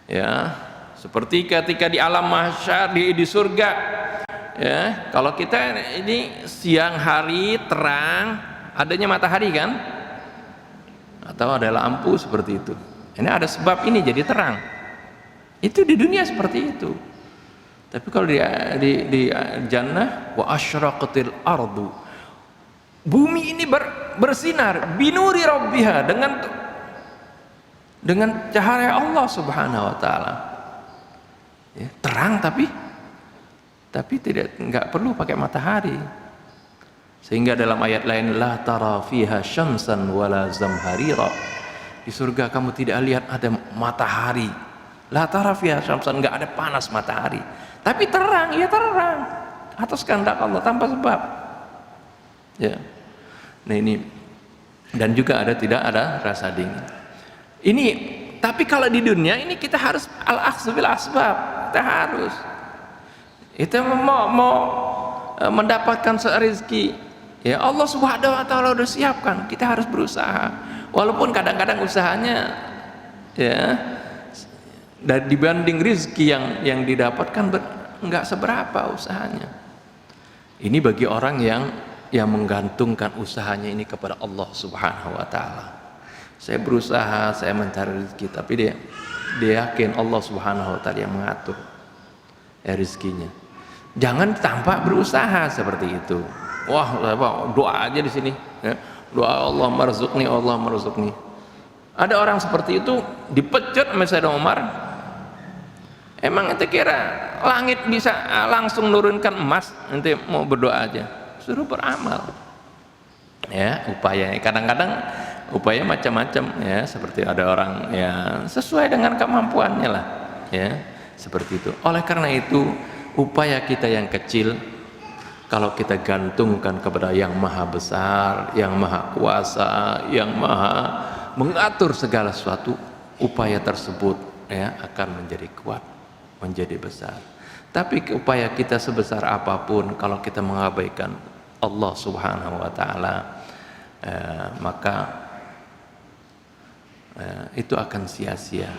ya, seperti ketika di alam mahsyar di surga ya, kalau kita ini siang hari terang adanya matahari kan atau ada lampu seperti itu, ini ada sebab ini jadi terang. Itu di dunia seperti itu. Tapi kalau di jannah wa asyraqatil ardu, bumi ini bersinar binuri rabbiha, dengan cahaya Allah Subhanahu wa taala. Ya, terang tapi enggak perlu pakai matahari. Sehingga dalam ayat lain la tara fiha syamsan wala zamharira. Di surga kamu tidak lihat ada matahari. La tara fiha syamsan, enggak ada panas matahari. Tapi terang, ya terang atas kehendak Allah tanpa sebab. Ya. Nah ini dan juga tidak ada rasa dingin. Ini tapi kalau di dunia ini kita harus al-akhdzu bil asbab. Kita harus. Kita mau mendapatkan rezeki. Ya Allah Subhanahu wa taala sudah siapkan, kita harus berusaha. Walaupun kadang-kadang usahanya ya dan dibanding rezeki yang didapatkan enggak seberapa usahanya. Ini bagi orang yang menggantungkan usahanya ini kepada Allah Subhanahu wa taala. Saya berusaha, saya mencari rezeki, tapi dia yakin Allah Subhanahu wa taala yang mengatur rezekinya. Jangan tanpa berusaha seperti itu. Wah, doa aja di sini ya. Doa Allah marzuqni, Allah marzuqni. Ada orang seperti itu dipecut sama Sayyidina Umar. Emang ente kira langit bisa langsung nurunkan emas? Ente mau berdoa aja, suruh beramal. Ya, upayanya kadang-kadang upaya macam-macam ya, seperti ada orang ya sesuai dengan kemampuannya lah ya, seperti itu. Oleh karena itu upaya kita yang kecil kalau kita gantungkan kepada yang maha besar, yang maha kuasa, yang maha mengatur segala sesuatu, upaya tersebut ya akan menjadi kuat, menjadi besar. Tapi upaya kita sebesar apapun kalau kita mengabaikan Allah Subhanahu wa taala, maka itu akan sia-sia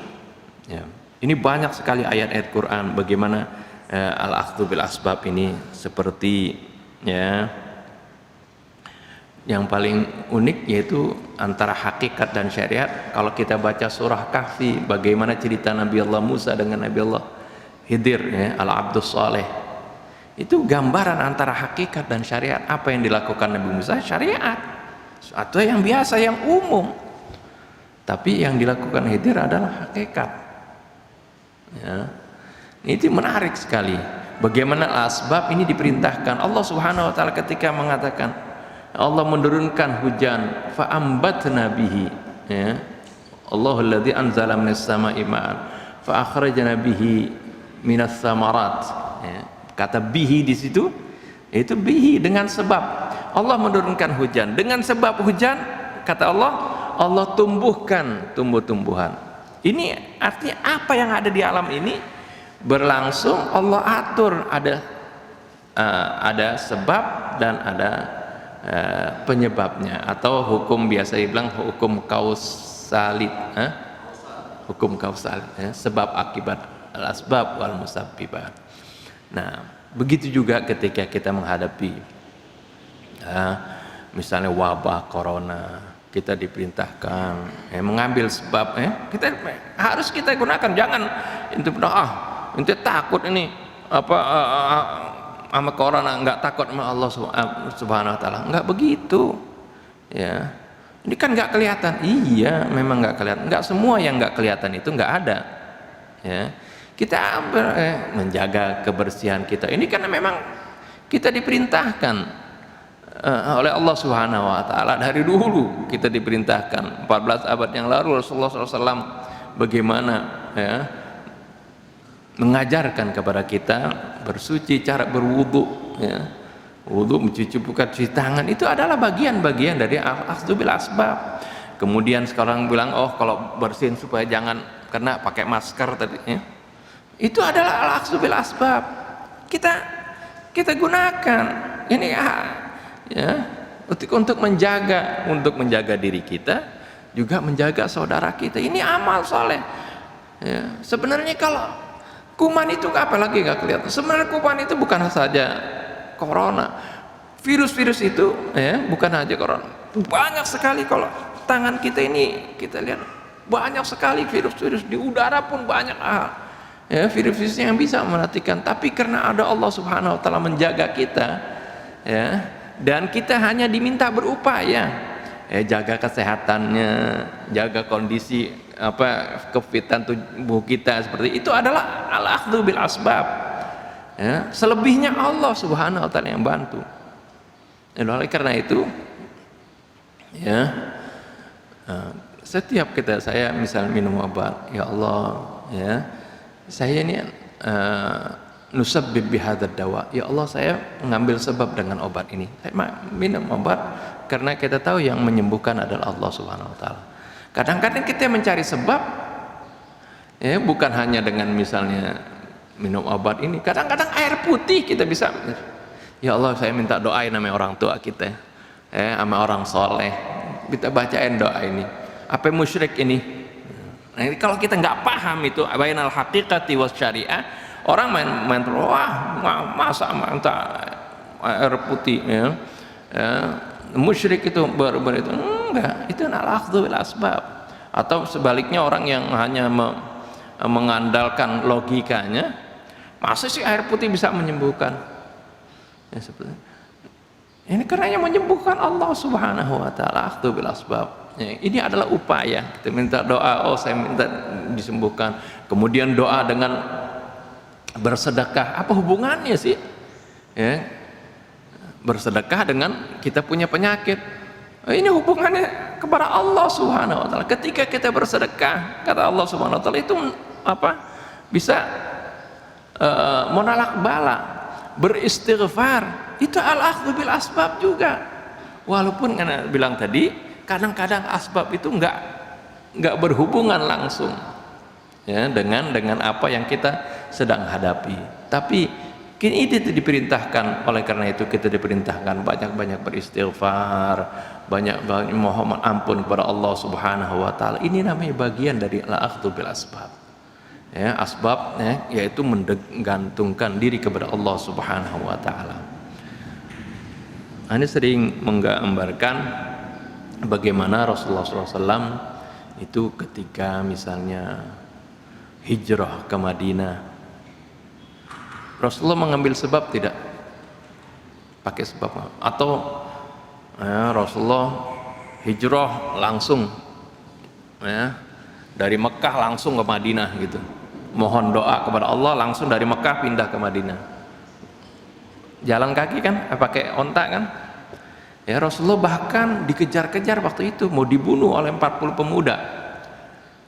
ya. Ini banyak sekali ayat-ayat Quran bagaimana al-akhdzu bil asbab ini, seperti ya yang paling unik yaitu antara hakikat dan syariat. Kalau kita baca surah Kahfi, bagaimana cerita Nabi Allah Musa dengan Nabi Allah Khidir ya, al-abdus saleh, itu gambaran antara hakikat dan syariat. Apa yang dilakukan Nabi Musa syariat, atau yang biasa, yang umum, tapi yang dilakukan Khidir adalah hakikat ya. Itu menarik sekali bagaimana asbab ini diperintahkan Allah Subhanahu wa taala ketika mengatakan Allah menurunkan hujan fa ambatna bihi ya. Allahul ladzi anzala minas sama'i ma'an fa akhrajna bihi minas samarat ya. Kata bihi di situ itu bihi dengan sebab Allah menurunkan hujan, dengan sebab hujan kata Allah tumbuhkan tumbuh-tumbuhan. Ini artinya apa yang ada di alam ini berlangsung Allah atur, ada sebab dan ada penyebabnya, atau hukum biasa dibilang hukum kausalit, hukum kausalit ya, sebab akibat, al-asbab wal musabbibat. Nah, begitu juga ketika kita menghadapi misalnya wabah corona, kita diperintahkan mengambil sebab harus kita gunakan. Jangan itu ente takut ini sama corona, nggak takut sama Allah Subhanahu wa taala. Nggak begitu. Ya. Ini kan nggak kelihatan. Iya, memang nggak kelihatan. Nggak semua yang nggak kelihatan itu nggak ada. Ya. Kita menjaga kebersihan kita. Ini karena memang kita diperintahkan oleh Allah Subhanahu wa taala dari dulu. Kita diperintahkan 14 abad yang lalu Rasulullah SAW bagaimana ya mengajarkan kepada kita bersuci, cara berwudu, ya. Wudu, mencuci muka, cuci tangan itu adalah bagian-bagian dari akhdhu bil asbab. Kemudian sekarang bilang, oh kalau bersihin supaya jangan kena pakai masker tadi, ya. Itu adalah akhdhu bil asbab. Kita gunakan ini ya untuk menjaga diri kita, juga menjaga saudara kita. Ini amal soleh. Ya. Sebenarnya kalau kuman itu apalagi nggak kelihatan. Sebenarnya kuman itu bukan saja corona, virus-virus itu ya bukan saja corona. Banyak sekali kalau tangan kita ini kita lihat banyak sekali virus-virus di udara pun banyak ya virus-virus yang bisa mematikan. Tapi karena ada Allah Subhanahu Wa Taala menjaga kita ya dan kita hanya diminta berupaya jaga kesehatannya, jaga kondisi kefitan tubuh kita seperti itu adalah al-akhdhu bil asbab. Ya, selebihnya Allah Subhanahu wa taala yang bantu. Oleh karena itu ya setiap saya misal minum obat, ya Allah ya saya ini nusabbib bihadzal dawa. Ya Allah saya mengambil sebab dengan obat ini. Saya minum obat karena kita tahu yang menyembuhkan adalah Allah Subhanahu wa taala. Kadang-kadang kita mencari sebab ya bukan hanya dengan misalnya minum obat ini, kadang-kadang air putih kita bisa, ya Allah saya minta doain sama orang tua kita sama orang soleh, kita bacain doa ini. Apa musyrik ini? Nah, ini kalau kita nggak paham itu bainal haqiqati was syariah, orang main wah masa minta air putih ya musyrik itu itu enggak, itu al-akhdhu bil asbab. Atau sebaliknya orang yang hanya mengandalkan logikanya, masa sih air putih bisa menyembuhkan ya, seperti ini karena yang menyembuhkan Allah Subhanahu wa taala, akhdhu bil asbab ya, ini adalah upaya. Kita minta doa, oh saya minta disembuhkan, kemudian doa dengan bersedekah, apa hubungannya sih ya bersedekah dengan kita punya penyakit? Ini hubungannya kepada Allah Subhanahu wa taala. Ketika kita bersedekah, kata Allah Subhanahu wa taala itu bisa menolak bala, beristighfar. Itu al-akhdhu bil asbab juga. Walaupun karena bilang tadi, kadang-kadang asbab itu enggak berhubungan langsung ya dengan apa yang kita sedang hadapi. Tapi kini itu diperintahkan, oleh karena itu kita diperintahkan banyak-banyak beristighfar, banyak-banyak mohon ampun kepada Allah Subhanahu wa taala. Ini namanya bagian dari al-akhdhu bil asbab. Ya, asbab ya, yaitu menggantungkan diri kepada Allah Subhanahu wa taala. Ini sering menggambarkan bagaimana Rasulullah SAW itu ketika misalnya hijrah ke Madinah, Rasulullah mengambil sebab tidak? Pakai sebab atau ya, Rasulullah hijrah langsung ya, dari Mekah langsung ke Madinah gitu, mohon doa kepada Allah langsung dari Mekah pindah ke Madinah, jalan kaki kan, pakai onta kan ya. Rasulullah bahkan dikejar-kejar waktu itu, mau dibunuh oleh 40 pemuda,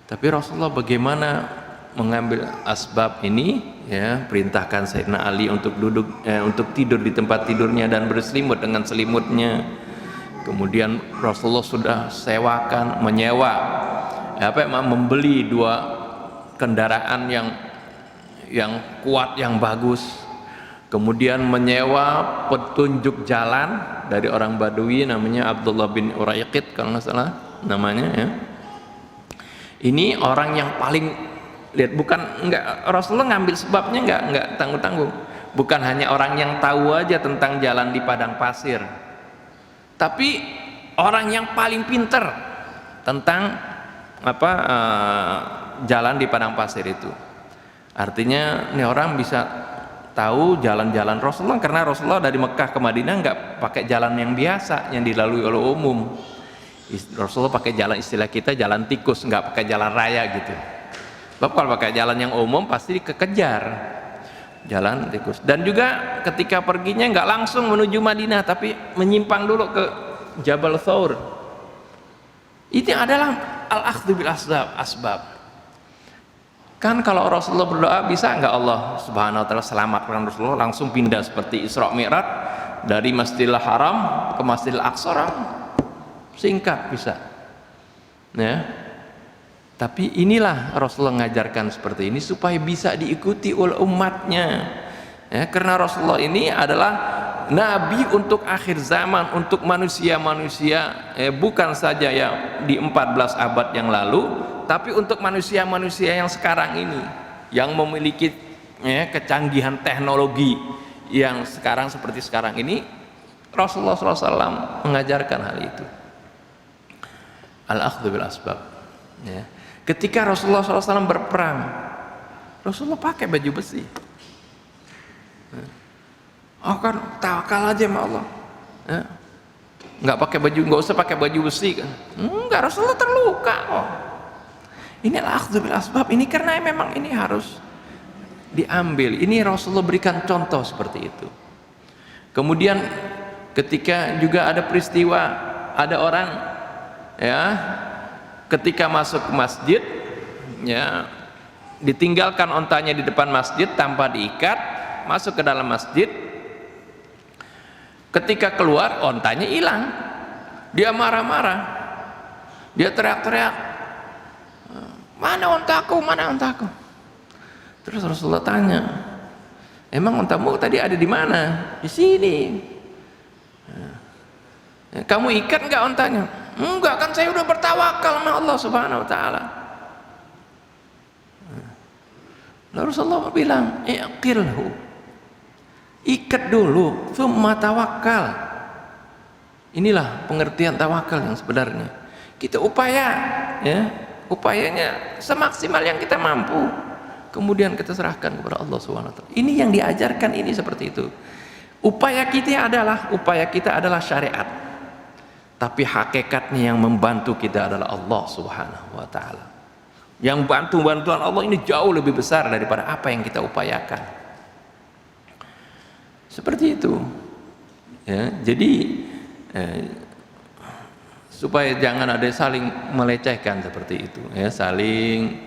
tapi Rasulullah bagaimana mengambil asbab ini ya, perintahkan Sayyidina Ali untuk untuk tidur di tempat tidurnya dan berselimut dengan selimutnya. Kemudian Rasulullah sudah menyewa membeli 2 kendaraan yang kuat, yang bagus. Kemudian menyewa petunjuk jalan dari orang Badui namanya Abdullah bin Uraiqid kalau nggak salah namanya ya. Ini orang yang paling lihat, Rasulullah ngambil sebabnya enggak tanggung-tanggung. Bukan hanya orang yang tahu aja tentang jalan di padang pasir, tapi orang yang paling pinter tentang jalan di padang pasir itu. Artinya ini orang bisa tahu jalan-jalan Rasulullah, karena Rasulullah dari Mekah ke Madinah nggak pakai jalan yang biasa yang dilalui oleh umum. Rasulullah pakai jalan, istilah kita jalan tikus, nggak pakai jalan raya gitu. Sebab kalau pakai jalan yang umum pasti dikejar, jalan tikus. Dan juga ketika perginya nggak langsung menuju Madinah, tapi menyimpang dulu ke Jabal Thawr. Ini adalah al-akhdhu bil asbab. Kan kalau Rasulullah berdoa, bisa nggak Allah Subhanahu wa taala selamatkan Rasulullah langsung pindah seperti Isra Mi'raj dari Masjidil Haram ke Masjidil Aqsa? Singkat bisa. Ya. Tapi inilah Rasulullah mengajarkan seperti ini supaya bisa diikuti oleh umatnya. Ya, karena Rasulullah ini adalah nabi untuk akhir zaman, untuk manusia-manusia, bukan saja yang di 14 abad yang lalu, tapi untuk manusia-manusia yang sekarang ini, yang memiliki kecanggihan teknologi yang sekarang seperti sekarang ini. Rasulullah SAW mengajarkan hal itu, al-akhdhu bil asbab. Ya. Ketika Rasulullah SAW berperang, Rasulullah pakai baju besi. Kan tawakal aja sama Allah. Ya. Nggak pakai baju, nggak usah pakai baju besi kan? Enggak, Rasulullah terluka kok. Ini al-akhdhu bil asbab. Ini karena memang ini harus diambil. Ini Rasulullah berikan contoh seperti itu. Kemudian ketika juga ada peristiwa, ada orang ya ketika masuk ke masjid, ya ditinggalkan ontanya di depan masjid tanpa diikat, masuk ke dalam masjid. Ketika keluar ontanya hilang, dia marah-marah, dia teriak-teriak, mana ontaku, mana ontaku. Terus Rasulullah tanya, emang ontamu tadi ada di mana? Di sini. Kamu ikat enggak ontanya? Enggak, kan saya udah bertawakal sama Allah Subhanahu wa taala. Lalu Rasulullah bilang, iqilhu, ikat dulu, tsumma tawakkal. Inilah pengertian tawakal yang sebenarnya. Kita upaya, ya, upayanya semaksimal yang kita mampu. Kemudian kita serahkan kepada Allah Subhanahu wa taala. Ini yang diajarkan ini seperti itu. Upaya kita adalah syariat. Tapi hakikatnya yang membantu kita adalah Allah Subhanahu wa taala. Yang bantuan Allah ini jauh lebih besar daripada apa yang kita upayakan. Seperti itu. Ya, jadi supaya jangan ada saling melecehkan seperti itu, ya, saling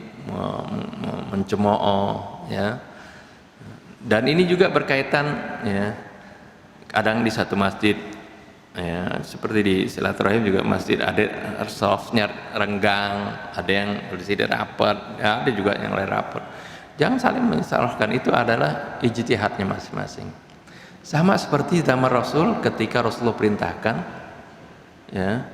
mencemooh, ya. Dan ini juga berkaitan, ya, kadang di satu masjid, ya, seperti di silaturahim juga masjid ada softnya renggang, ada yang bersih rapat, ya, ada juga yang lain rapat. Jangan saling menyalahkan, itu adalah ijtihadnya masing-masing. Sama seperti zaman Rasul ketika Rasulullah perintahkan, ya,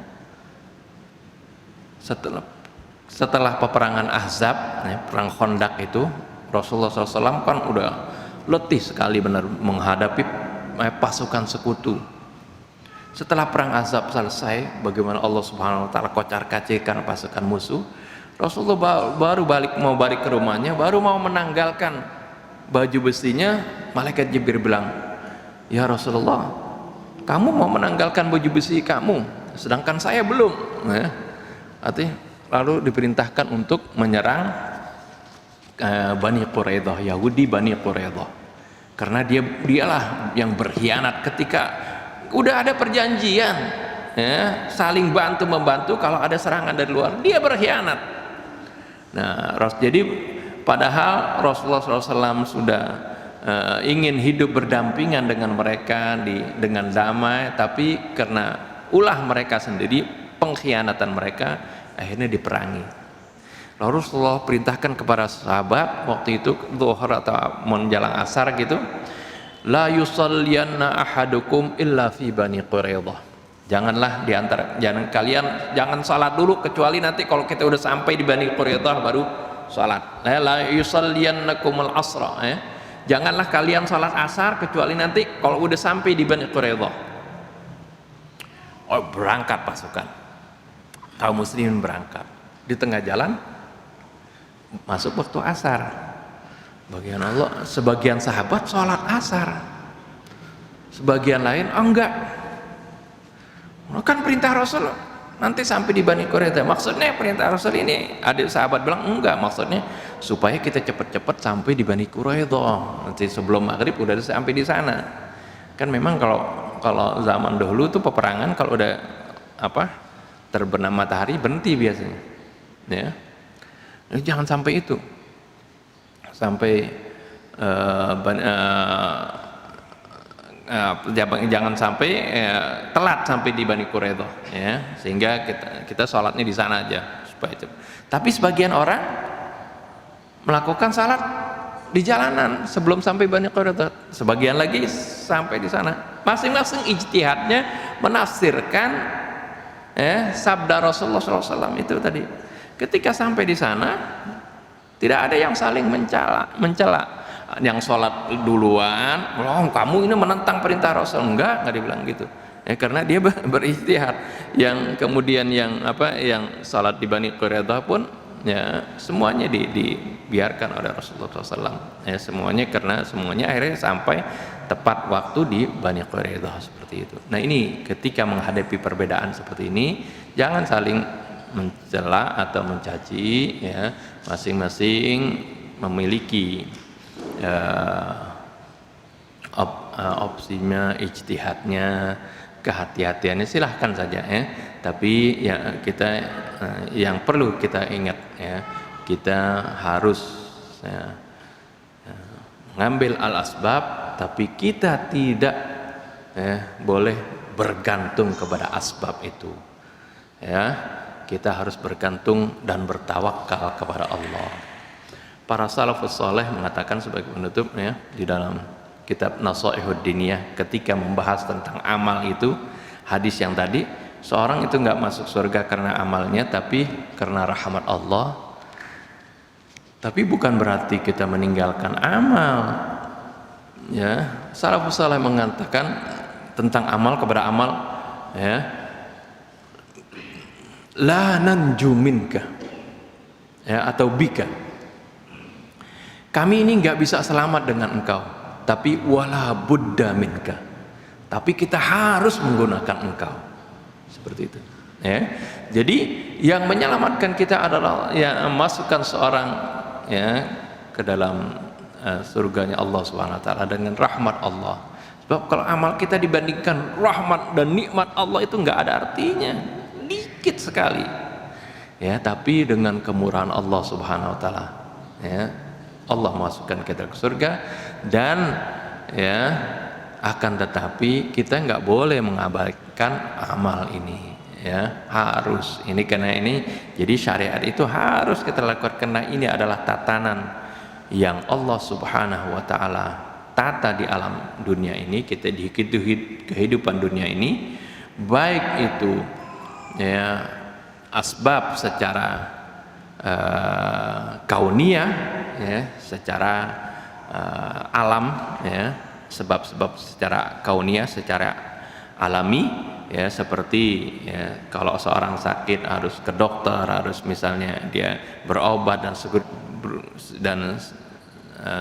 setelah peperangan Ahzab, ya, perang Khandaq itu, Rasulullah SAW kan udah letih sekali benar menghadapi pasukan sekutu. Setelah perang Ahzab selesai, bagaimana Allah Subhanahu wa taala kocar-kacirkan pasukan musuh, Rasulullah baru mau balik ke rumahnya, baru mau menanggalkan baju besinya, malaikat Jibril bilang, "Ya Rasulullah, kamu mau menanggalkan baju besi kamu, sedangkan saya belum." Ya. Artinya lalu diperintahkan untuk menyerang Bani Quraidah, Yahudi Bani Quraidah. Karena dialah yang berkhianat ketika udah ada perjanjian, ya, saling bantu membantu, kalau ada serangan dari luar dia berkhianat. Nah, jadi padahal Rasulullah SAW sudah ingin hidup berdampingan dengan mereka dengan damai, tapi karena ulah mereka sendiri, pengkhianatan mereka, akhirnya diperangi. Lalu Rasulullah perintahkan kepada sahabat waktu itu zuhur atau menjelang asar gitu, la yusalliyanna ahadukum illa fi Bani Quraidah. Janganlah jangan salat dulu kecuali nanti kalau kita udah sampai di Bani Quraidah baru salat. La yusalliyannakumul asra, ya. Janganlah kalian salat asar kecuali nanti kalau udah sampai di Bani Quraidah. Oh, berangkat pasukan kaum muslimin berangkat. Di tengah jalan masuk waktu asar, Sebagian sahabat sholat asar, sebagian lain enggak. Kan perintah Rasul nanti sampai di Bani Quraidah. Maksudnya perintah Rasul ini, ada sahabat bilang enggak, maksudnya supaya kita cepat-cepat sampai di Bani Quraidah. Nanti sebelum maghrib udah sampai di sana. Kan memang kalau zaman dahulu tuh peperangan kalau udah terbenam matahari berhenti biasanya. Ya. Jangan sampai itu. Sampai jangan sampai telat sampai di Bani Quraidah, ya, sehingga kita sholatnya di sana aja supaya cepat. Tapi sebagian orang melakukan salat di jalanan sebelum sampai Bani Quraidah, sebagian lagi sampai di sana. Masing-masing ijtihadnya menafsirkan sabda Rasulullah SAW itu tadi. Ketika sampai di sana tidak ada yang saling mencela. Yang sholat duluan, kamu ini menentang perintah Rasul, enggak dibilang gitu. Karena dia berijtihad. Yang kemudian yang sholat di Bani Quraidah pun ya semuanya dibiarkan oleh Rasulullah SAW. Semuanya karena semuanya akhirnya sampai tepat waktu di Bani Quraidah seperti itu. Nah ini ketika menghadapi perbedaan seperti ini, jangan saling mencela atau mencaci, ya, masing-masing memiliki opsinya, ijtihadnya, kehati-hatiannya, silahkan saja, ya. Tapi ya kita yang perlu kita ingat, ya, kita harus mengambil al-asbab, tapi kita tidak boleh bergantung kepada asbab itu, ya. Kita harus bergantung dan bertawakal kepada Allah. Para salafus saleh mengatakan sebagai penutup, ya, di dalam kitab Nasaihud Diniyah ketika membahas tentang amal itu, hadis yang tadi, seorang itu enggak masuk surga karena amalnya tapi karena rahmat Allah. Tapi bukan berarti kita meninggalkan amal, ya. Salafus saleh mengatakan tentang amal kepada amal, ya, la nanju minka, ya, atau bika, kami ini nggak bisa selamat dengan engkau, tapi wala budda minka, tapi kita harus menggunakan engkau, seperti itu, ya. Jadi yang menyelamatkan kita adalah yang masukkan seorang, ya, ke dalam surganya Allah Subhanahu wa taala dengan rahmat Allah. Sebab kalau amal kita dibandingkan rahmat dan nikmat Allah itu nggak ada artinya, dikit sekali, ya. Tapi dengan kemurahan Allah Subhanahu wa taala, ya, Allah masukkan kita ke surga. Dan ya, akan tetapi kita nggak boleh mengabaikan amal ini, ya, harus ini, karena ini jadi syariat itu harus kita lakukan karena ini adalah tatanan yang Allah Subhanahu wa taala tata di alam dunia ini, kita di kehidupan dunia ini, baik itu, ya, asbab secara kauniyah, ya, secara alam, ya, sebab-sebab secara kauniyah, secara alami, ya, seperti, ya, kalau seorang sakit harus ke dokter, harus misalnya dia berobat dan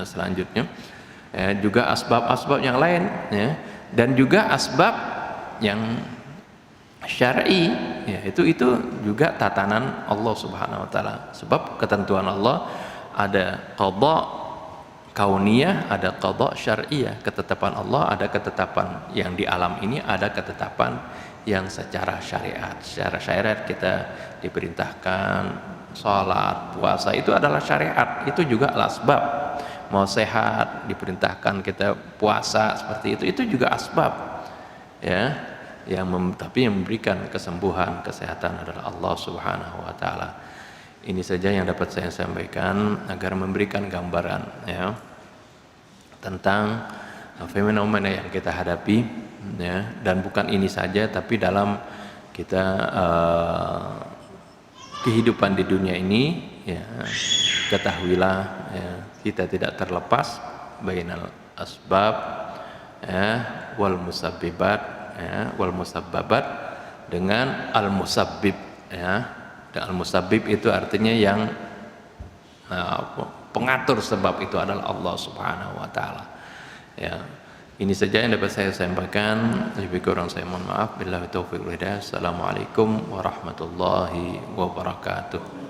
selanjutnya, ya, juga asbab-asbab yang lain, ya, dan juga asbab yang syar'i, ya, itu juga tatanan Allah Subhanahu wa taala. Sebab ketentuan Allah ada qadha kauniyah, ada qadha syar'iyah. Ketetapan Allah ada ketetapan yang di alam ini, ada ketetapan yang secara syariat. Secara syariat kita diperintahkan salat, puasa, itu adalah syariat, itu juga asbab. Mau sehat diperintahkan kita puasa seperti itu juga asbab, ya. Tapi yang memberikan kesembuhan, kesehatan adalah Allah Subhanahu wa taala. Ini saja yang dapat saya sampaikan agar memberikan gambaran, ya, tentang fenomena yang kita hadapi, ya, dan bukan ini saja, tapi dalam kita kehidupan di dunia ini, ya, ketahuilah, ya, kita tidak terlepas bainal asbab, ya, wal musabbibat, ya, wal musabbabat, dengan al musabbib, ya. Dan al musabbib itu artinya yang pengatur sebab itu adalah Allah Subhanahu wa taala. Ya. Ini saja yang dapat saya sampaikan. Lebih kurang saya mohon maaf. Billahi taufiq wal hidayah. Assalamualaikum warahmatullahi wabarakatuh.